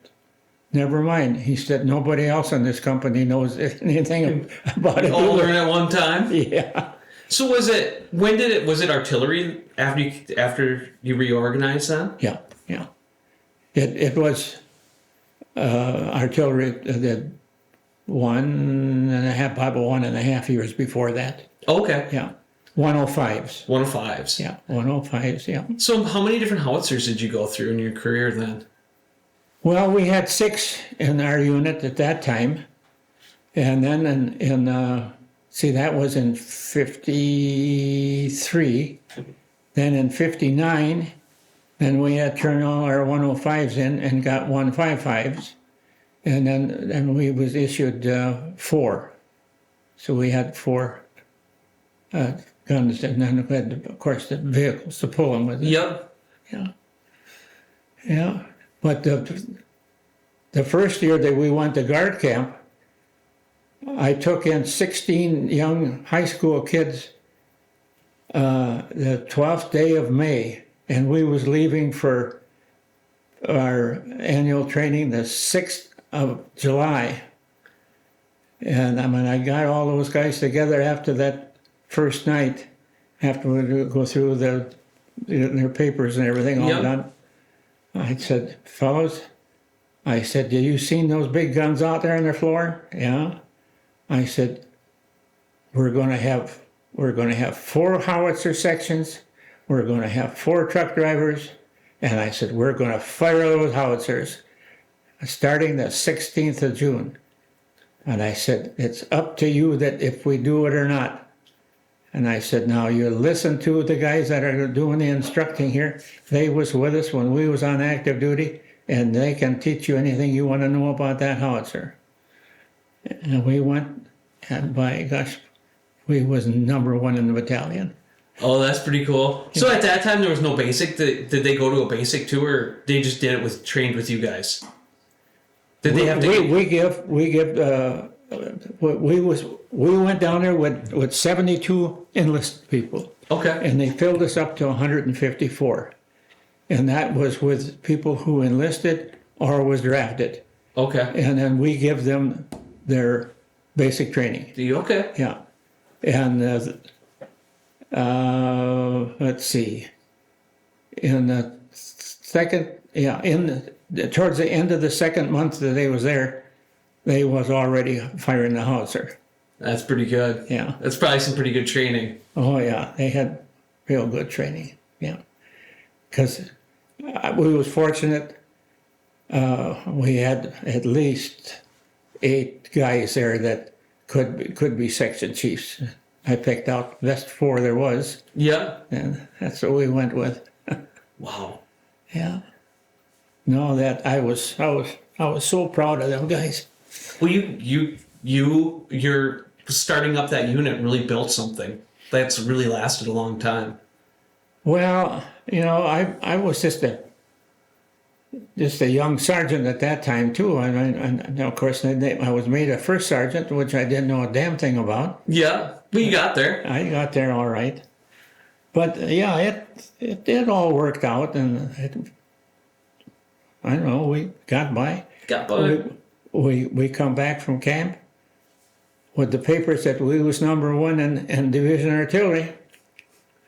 never mind. He said, nobody else in this company knows anything about it. All learn at one time? Yeah. So was it artillery after you reorganized then? Yeah, yeah. It was artillery the 1.5 years before that. Okay. Yeah. 105s. 105s. Yeah, 105s, yeah. So how many different howitzers did you go through in your career then? Well, we had 6 in our unit at that time. And then that was in 53. Then in 59, then we had turned all our 105s in and got 155s. And then we was issued 4. So we had 4 guns, and then we had, of course, the vehicles to pull them with. Yep. Yeah. Yeah. But the first year that we went to guard camp, I took in 16 young high school kids the 12th day of May, and we was leaving for our annual training the 6th of July. And I got all those guys together after that first night, after we go through their papers and everything all done. I said, fellows, I said, have you seen those big guns out there on the floor? Yeah. I said, we're going to have 4 howitzer sections. We're going to have 4 truck drivers. And I said, we're going to fire those howitzers starting the 16th of June. And I said, it's up to you that if we do it or not. And I said, now you listen to the guys that are doing the instructing here. They was with us when we was on active duty, and they can teach you anything you want to know about that howitzer. And we went, and by gosh, we was number one in the battalion. Oh, that's pretty cool. So at that time, there was no basic. Did they go to a basic too, or they just did it with trained with you guys? Did they have to? We went down there with 72 enlisted people, Okay. and they filled us up to 154, and that was with people who enlisted or was drafted, Okay. and then we give them their basic training. Okay. Yeah, and let's see, in the second, towards the end of the second month that they was there, they was already firing the howitzer. That's pretty good. Yeah. That's probably some pretty good training. Oh yeah, they had real good training. Yeah, because we was fortunate. We had at least 8 guys there that could be section chiefs. I picked out the best 4 there was, Yeah. and that's what we went with. Wow. Yeah. No, that I was so proud of them guys. Well, you're starting up that unit really built something that's really lasted a long time. Well, I was just a young sergeant at that time too, and of course I was made a first sergeant, which I didn't know a damn thing about. Yeah, but you got there. I got there all right, but yeah, it all worked out, and I don't know, we got by. Got by. We come back from camp with the papers that we was number 1 in division artillery.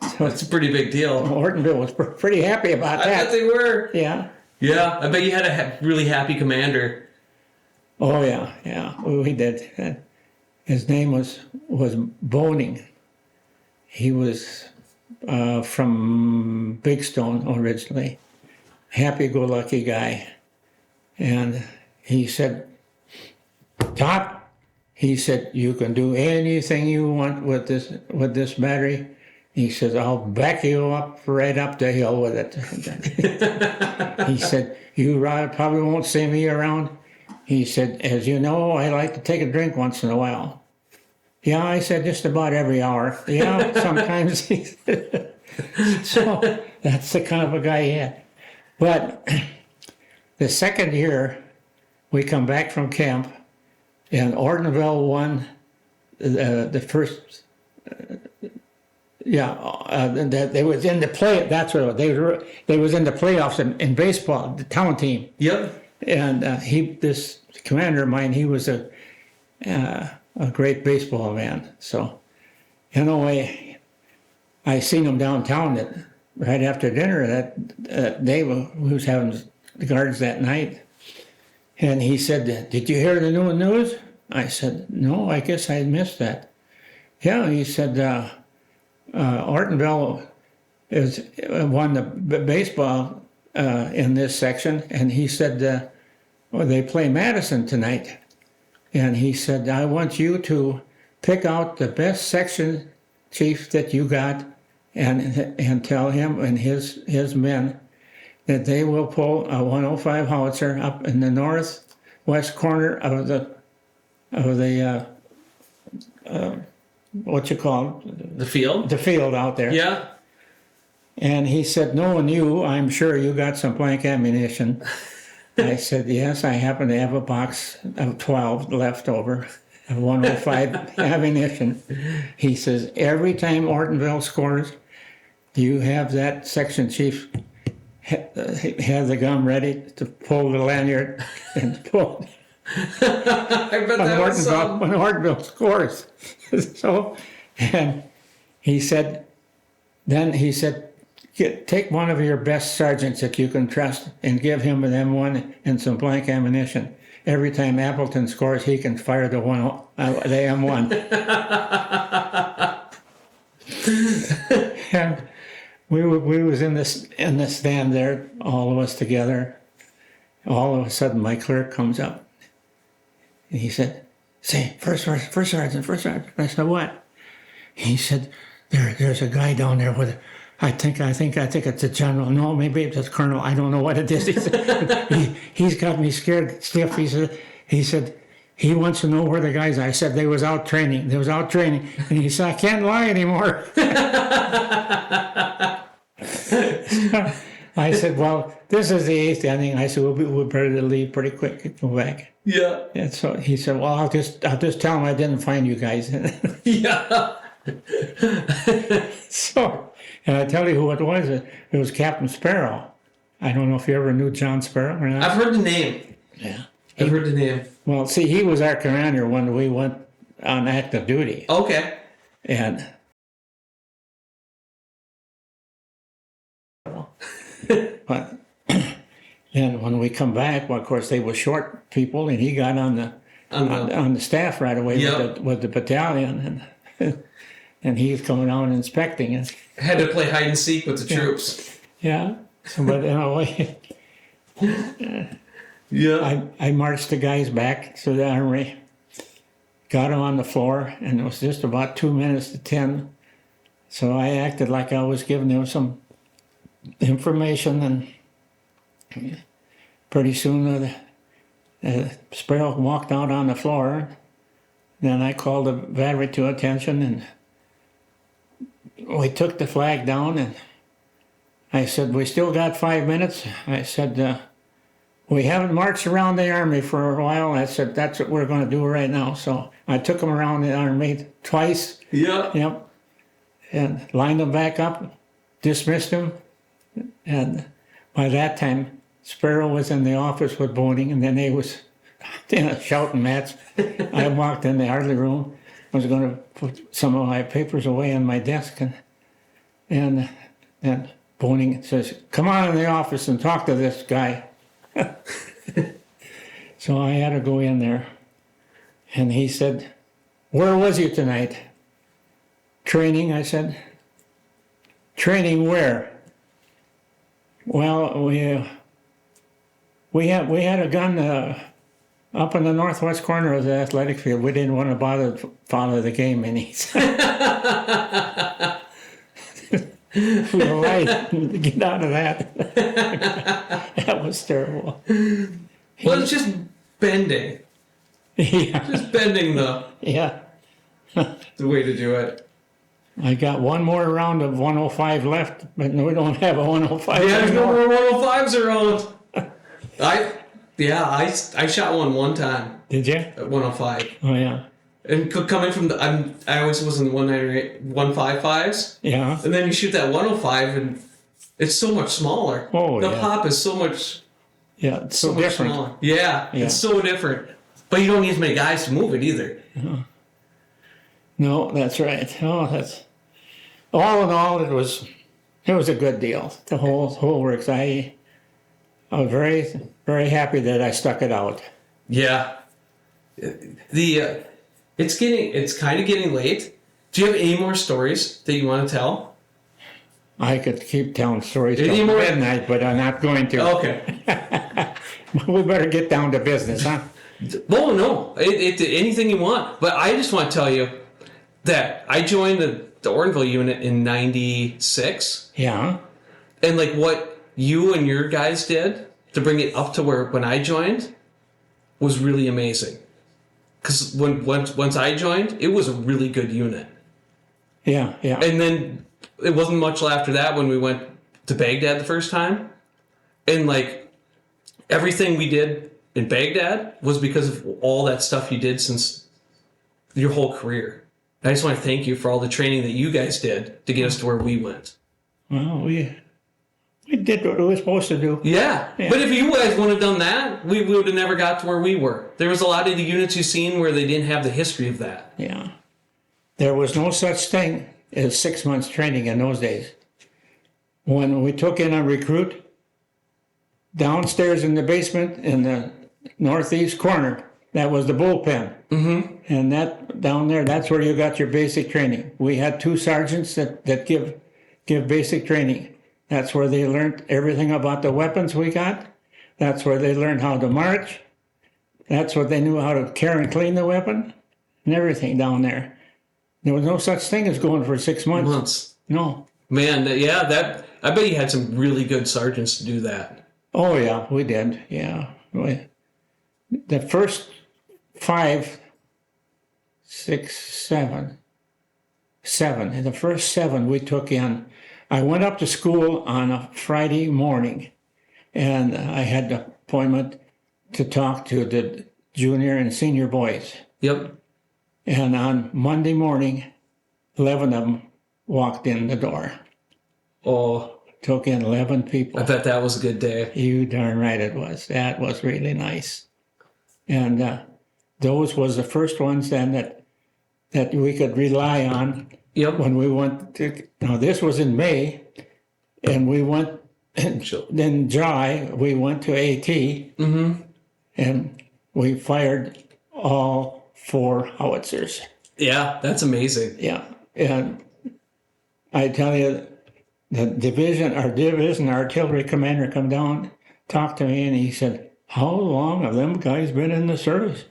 So That's a pretty big deal. Ortonville was pretty happy about I bet that. they were. Yeah. Yeah, I bet you had a really happy commander. Oh yeah, we did. His name was Boning. He was from Big Stone originally. Happy-go-lucky guy, and he said, "Top," he said, "you can do anything you want with this battery." He says, "I'll back you up right up the hill with it." He said, "You probably won't see me around." He said, "As you know, I like to take a drink once in a while." "Yeah," I said, "just about every hour." "Yeah, sometimes." He said. So that's the kind of a guy he had. But the second year, we come back from camp, and Ortonville won the first. They was in the play. That's what they was in the playoffs in baseball, the town team. Yep. And this commander of mine, he was a great baseball man. So, I seen him downtown right after dinner that day. We was having the guards that night, and he said, "Did you hear the new news?" I said, "No, I guess I missed that." "Yeah," he said. Ortonville won the baseball in this section, and he said, they play Madison tonight. And he said, "I want you to pick out the best section chief that you got and tell him and his men that they will pull a 105 howitzer up in the northwest corner of the what you call it? The field? The field out there." Yeah. And he said, "Knowing you, I'm sure you got some blank ammunition." I said, "Yes, I happen to have a box of 12 left over of 105 ammunition." He says, "Every time Ortonville scores, you have that section chief have the gun ready to pull the lanyard and pull." I bet that was When Ortonville scores. So, and he said, take one of your best sergeants that you can trust and give him an M1 and some blank ammunition. Every time Appleton scores, he can fire the M1. And we was in the stand there, all of us together. All of a sudden, my clerk comes up. And he said, "Say, first sergeant. I said, "What?" He said, there's a guy down there with, I think it's a general. No, maybe it's a colonel. I don't know what it is." He said, he's got me scared stiff. He said, he wants to know where the guys are. I said, they was out training. They was out training. And he said, I can't lie anymore. I said, well, this is the 8th inning. I said, we'll better leave pretty quick and go back. Yeah. And so he said, well, I'll just tell him I didn't find you guys. Yeah. So, and I tell you who it was. It was Captain Sparrow. I don't know if you ever knew John Sparrow or not. I've heard the name. Yeah. I've heard the name. Well, see, he was our commander when we went on active duty. Okay. And but then when we come back, well, of course, they were short people, and he got on the staff right away with the battalion, and he's coming out and inspecting it. Had to play hide and seek with the troops. Yeah. So, but in a way, Yeah. I marched the guys back to the armory, got them on the floor, and it was just about 2 minutes to 10. So I acted like I was giving them some information, and pretty soon the Sparrow walked out on the floor. Then I called the battery to attention, and we took the flag down, and I said, we still got 5 minutes. I said, we haven't marched around the army for a while. I said, that's what we're going to do right now. So I took them around the army twice. Yeah. Yep. And lined them back up, dismissed them. And by that time, Sparrow was in the office with Boning, and then they was in a shouting match. I walked in the Hardley room. I was going to put some of my papers away on my desk. And Boning says, come on in the office and talk to this guy. So I had to go in there. And he said, where was you tonight? Training, I said. Training where? Well, we had a gun up in the northwest corner of the athletic field. We didn't want to bother to follow the game any. We were right to get out of that. That was terrible. Well, it's just bending. Yeah. Just bending the way to do it. I got one more round of 105 left, but we don't have a 105 Yeah, there's no anymore. more 105s around. I shot one time Did you? at 105. Oh, yeah. And coming from I always was in the 198, 155s. Yeah. And then you shoot that 105 and it's so much smaller. Oh, the yeah. pop is so much Yeah, it's so much different. smaller. Yeah, Yeah. it's so different. But you don't need as many guys to move it either. No, that's right. Oh, that's all in all. It was a good deal. The whole works. I was very, very happy that I stuck it out. Yeah. It's kind of getting late. Do you have any more stories that you want to tell? I could keep telling stories Any till more? midnight, but I'm not going to. Okay. We better get down to business, huh? Well, no. Anything you want. But I just want to tell you that I joined the Ortonville unit in 96. Yeah. And like what you and your guys did to bring it up to where when I joined was really amazing. Because once I joined, it was a really good unit. Yeah, yeah. And then it wasn't much after that when we went to Baghdad the first time. And like everything we did in Baghdad was because of all that stuff you did since your whole career. I just want to thank you for all the training that you guys did to get us to where we went. Well, we did what we were supposed to do. Yeah. But if you guys wouldn't have done that, we would have never got to where we were. There was a lot of the units you've seen where they didn't have the history of that. Yeah. There was no such thing as 6 months training in those days. When we took in a recruit, downstairs in the basement in the northeast corner, that was the bullpen. Mm-hmm. And that down there, that's where you got your basic training. We had 2 sergeants that give basic training. That's where they learned everything about the weapons we got. That's where they learned how to march. That's what they knew how to care and clean the weapon and everything down there. There was no such thing as going for 6 months. No. Man, I bet you had some really good sergeants to do that. Oh, yeah, we did. Yeah. The first 5, 6, 7. 7. And the first 7 we took in. I went up to school on a Friday morning, and I had the appointment to talk to the junior and senior boys. Yep. And on Monday morning, 11 of them walked in the door. Oh, Took in 11 people. I bet that was a good day. You darn right it was. That was really nice. And those was the first ones then that we could rely on Yep. when we went to, now this was in May, and we went, and in July, we went to AT, and we fired all 4 howitzers. Yeah, that's amazing. Yeah, and I tell you, our division artillery commander come down, talked to me, and he said, "How long have them guys been in the service?"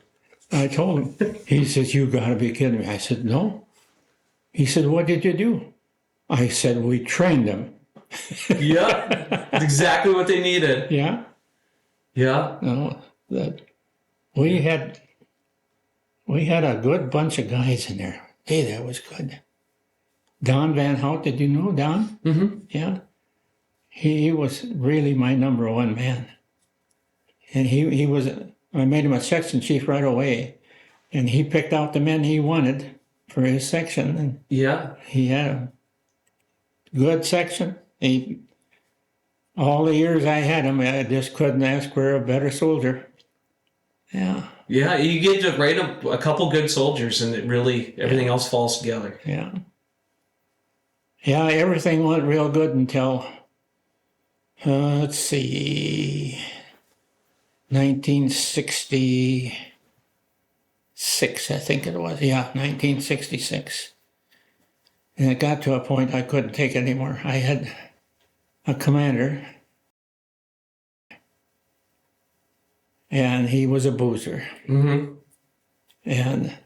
I told him. He says, "You got to be kidding me." I said, "No." He said, "What did you do?" I said, "We trained them." Yeah, that's exactly what they needed. Yeah. Yeah. No, that we had a good bunch of guys in there. Hey, that was good. Don Van Hout, did you know Don? Mm-hmm. Yeah. He was really my number 1 man. And he was, I made him a section chief right away. And he picked out the men he wanted for his section. And Yeah. he had a good section. All the years I had him, I just couldn't ask for a better soldier. Yeah. Yeah, you get to write a couple good soldiers, and it really everything else falls together. Yeah. Yeah, everything went real good until, let's see, 1966, I think it was. Yeah, 1966. And it got to a point I couldn't take it anymore. I had a commander, and he was a boozer. Mm-hmm. And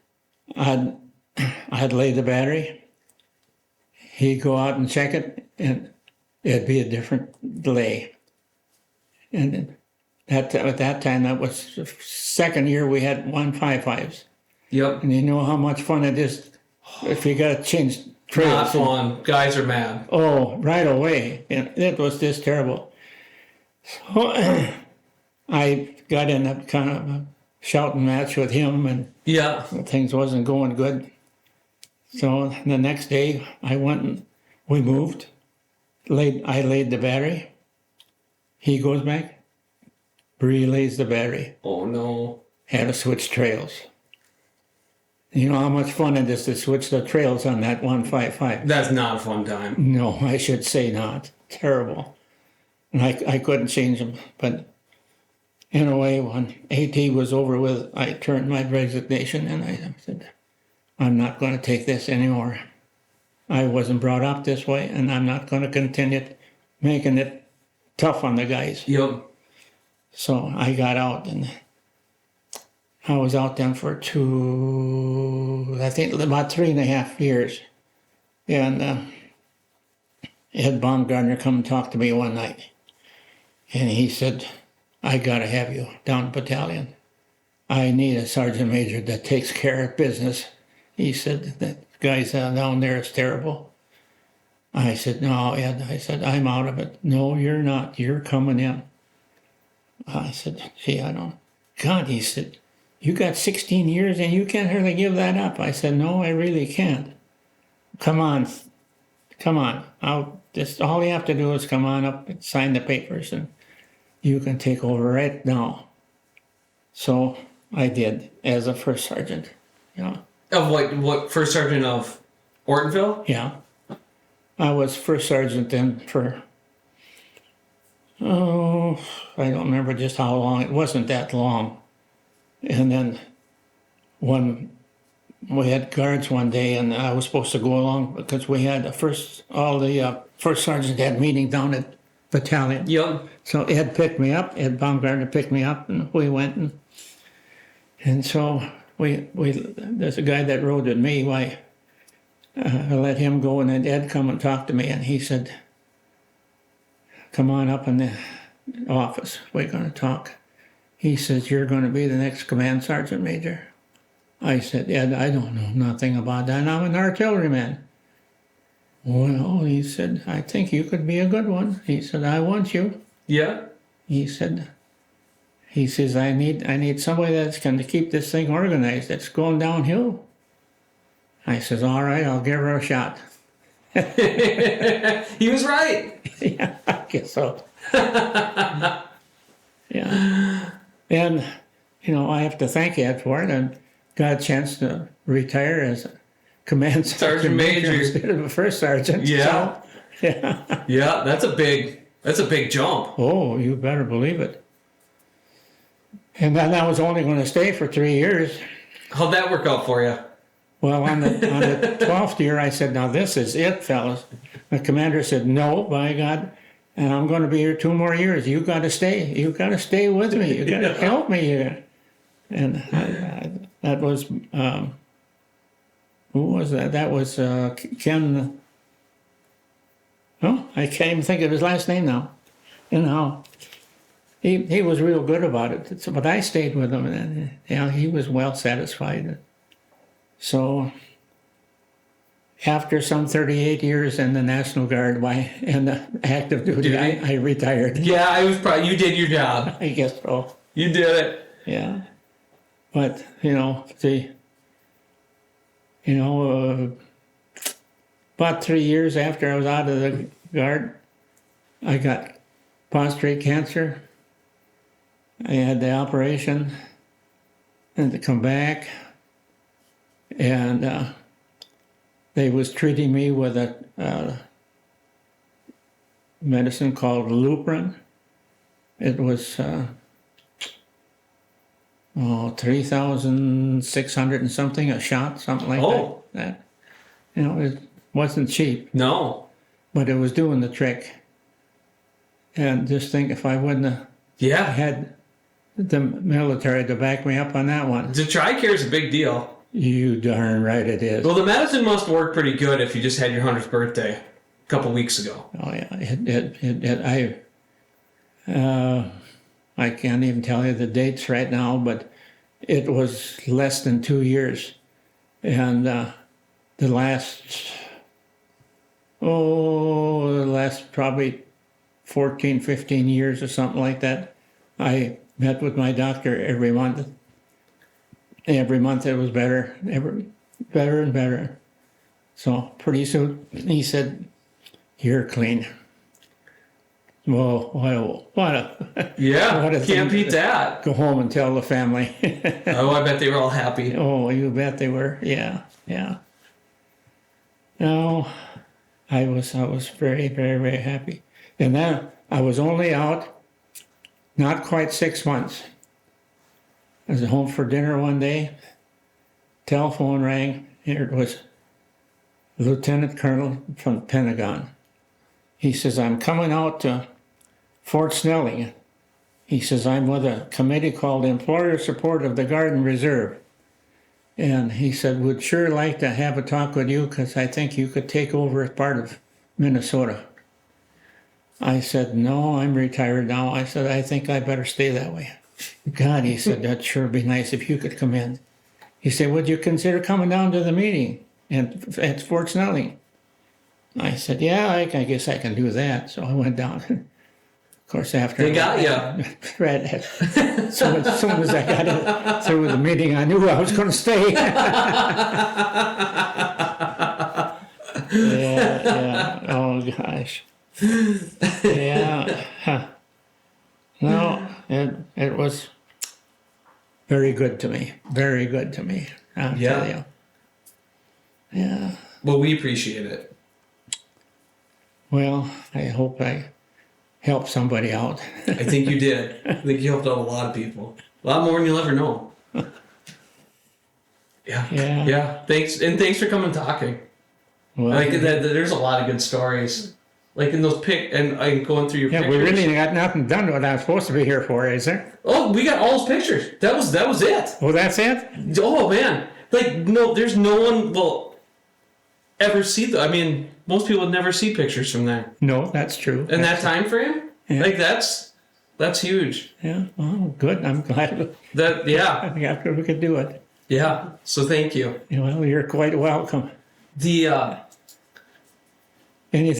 I'd lay the battery. He'd go out and check it, and it'd be a different lay. And at that time, that was the second year we had 155s. Yep. And you know how much fun it is if you got to change Not trails. fun. Guys are mad. Oh, right away. And it was just terrible. So I got in a kind of a shouting match with him, and Yeah. things wasn't going good. So the next day I went and we moved. I laid the battery. He goes back, relays the battery. Oh no. Had to switch trails. You know how much fun it is to switch the trails on that 155? That's not a fun time. No, I should say not. Terrible. And I couldn't change them. But in a way, when AT was over with, I turned my resignation and I said, I'm not going to take this anymore. I wasn't brought up this way, and I'm not going to continue making it tough on the guys. Yep. So I got out, and I was out then for about 3.5 years. And Ed Baumgartner come and talk to me one night. And he said, I got to have you down battalion. I need a sergeant major that takes care of business. He said, that guys down there is terrible. I said, no, Ed. I said, I'm out of it. No, you're not. You're coming in. I said, gee, I don't. God, he said, you got 16 years and you can't hardly give that up. I said, no, I really can't. Come on. All you have to do is come on up and sign the papers, and you can take over right now. So I did, as a first sergeant. Yeah. Of what first sergeant of Ortonville? Yeah. I was first sergeant then for, I don't remember just how long. It wasn't that long. And then when we had guards one day, and I was supposed to go along because we had first sergeants had meeting down at battalion. Yep. So Ed picked me up. Ed Baumgartner picked me up, and we went. And so there's a guy that rode with me. I let him go, and then Ed come and talk to me, and he said, come on up in the office. We're going to talk. He says, you're going to be the next command sergeant major. I said, Ed, I don't know nothing about that. I'm an artilleryman. Well, he said, I think you could be a good one. He said, I want you. Yeah. He said, I need somebody that's going to keep this thing organized. It's going downhill. I says, all right, I'll give her a shot. He was right. Yeah, I guess so. Yeah. And, I have to thank Ed for it, and got a chance to retire as a command sergeant major instead of a first sergeant. Yeah. So, yeah. Yeah, that's a big jump. Oh, you better believe it. And then I was only going to stay for 3 years. How'd that work out for you? Well, on the 12th year, I said, now this is it, fellas. The commander said, no, by God, and I'm going to be here 2 more years. You got to stay. You got to stay with me. You got to help me here. And that was, who was that? That was Ken. Oh, I can't even think of his last name now. He was real good about it. But I stayed with him, and he was well satisfied. So after some 38 years in the National Guard and active duty, I retired. Yeah, I was you did your job. I guess so. You did it. Yeah. But, about 3 years after I was out of the Guard, I got prostate cancer. I had the operation and to come back. And they was treating me with a medicine called Lupron. It was 3,600 and something a shot, something like that. It wasn't cheap. No. But it was doing the trick. And just think if I wouldn't have had the military to back me up on that one. The TRICARE is a big deal. You darn right it is. Well, the medicine must work pretty good if you just had your 100th birthday a couple weeks ago. Oh yeah, I can't even tell you the dates right now, but it was less than 2 years, and the last probably 14, 15 years or something like that, I met with my doctor every month. Every month it was better, better and better. So pretty soon he said, "You're clean." Well, what a can't beat that. Go home and tell the family. Oh, I bet they were all happy. Oh, you bet they were. Yeah. No, I was very, very, very happy. And then I was only out not quite 6 months. I was home for dinner one day. Telephone rang. Here it was Lieutenant Colonel from the Pentagon. He says, I'm coming out to Fort Snelling. He says, I'm with a committee called Employer Support of the Guard and Reserve. And he said, would sure like to have a talk with you because I think you could take over as part of Minnesota. I said, no, I'm retired now. I said, I think I better stay that way. God, he said, that'd sure be nice if you could come in. He said, would you consider coming down to the meeting at Fort Snelling? I said, yeah, I guess I can do that. So I went down. Of course, after... They got you. Right. So as soon as I got through the meeting, I knew I was going to stay. Yeah. Oh, gosh. Yeah. Huh. No, it was very good to me. Very good to me, I'll tell you. Yeah. Well, we appreciate it. Well, I hope I helped somebody out. I think you did. I think you helped out a lot of people. A lot more than you'll ever know. Yeah. Thanks for coming and talking. Well, There's a lot of good stories. Like in those and going through your pictures. We really got nothing done what I'm supposed to be here for, is there? Oh, we got all those pictures. That was it. Oh, that's it? Oh man, there's no one will ever see I mean, most people would never see pictures from there. No, that's true. In that time frame, that's huge. Yeah. Oh, good. I'm glad. I'm After we could do it. Yeah. So thank you. Well, you're quite welcome. The Anything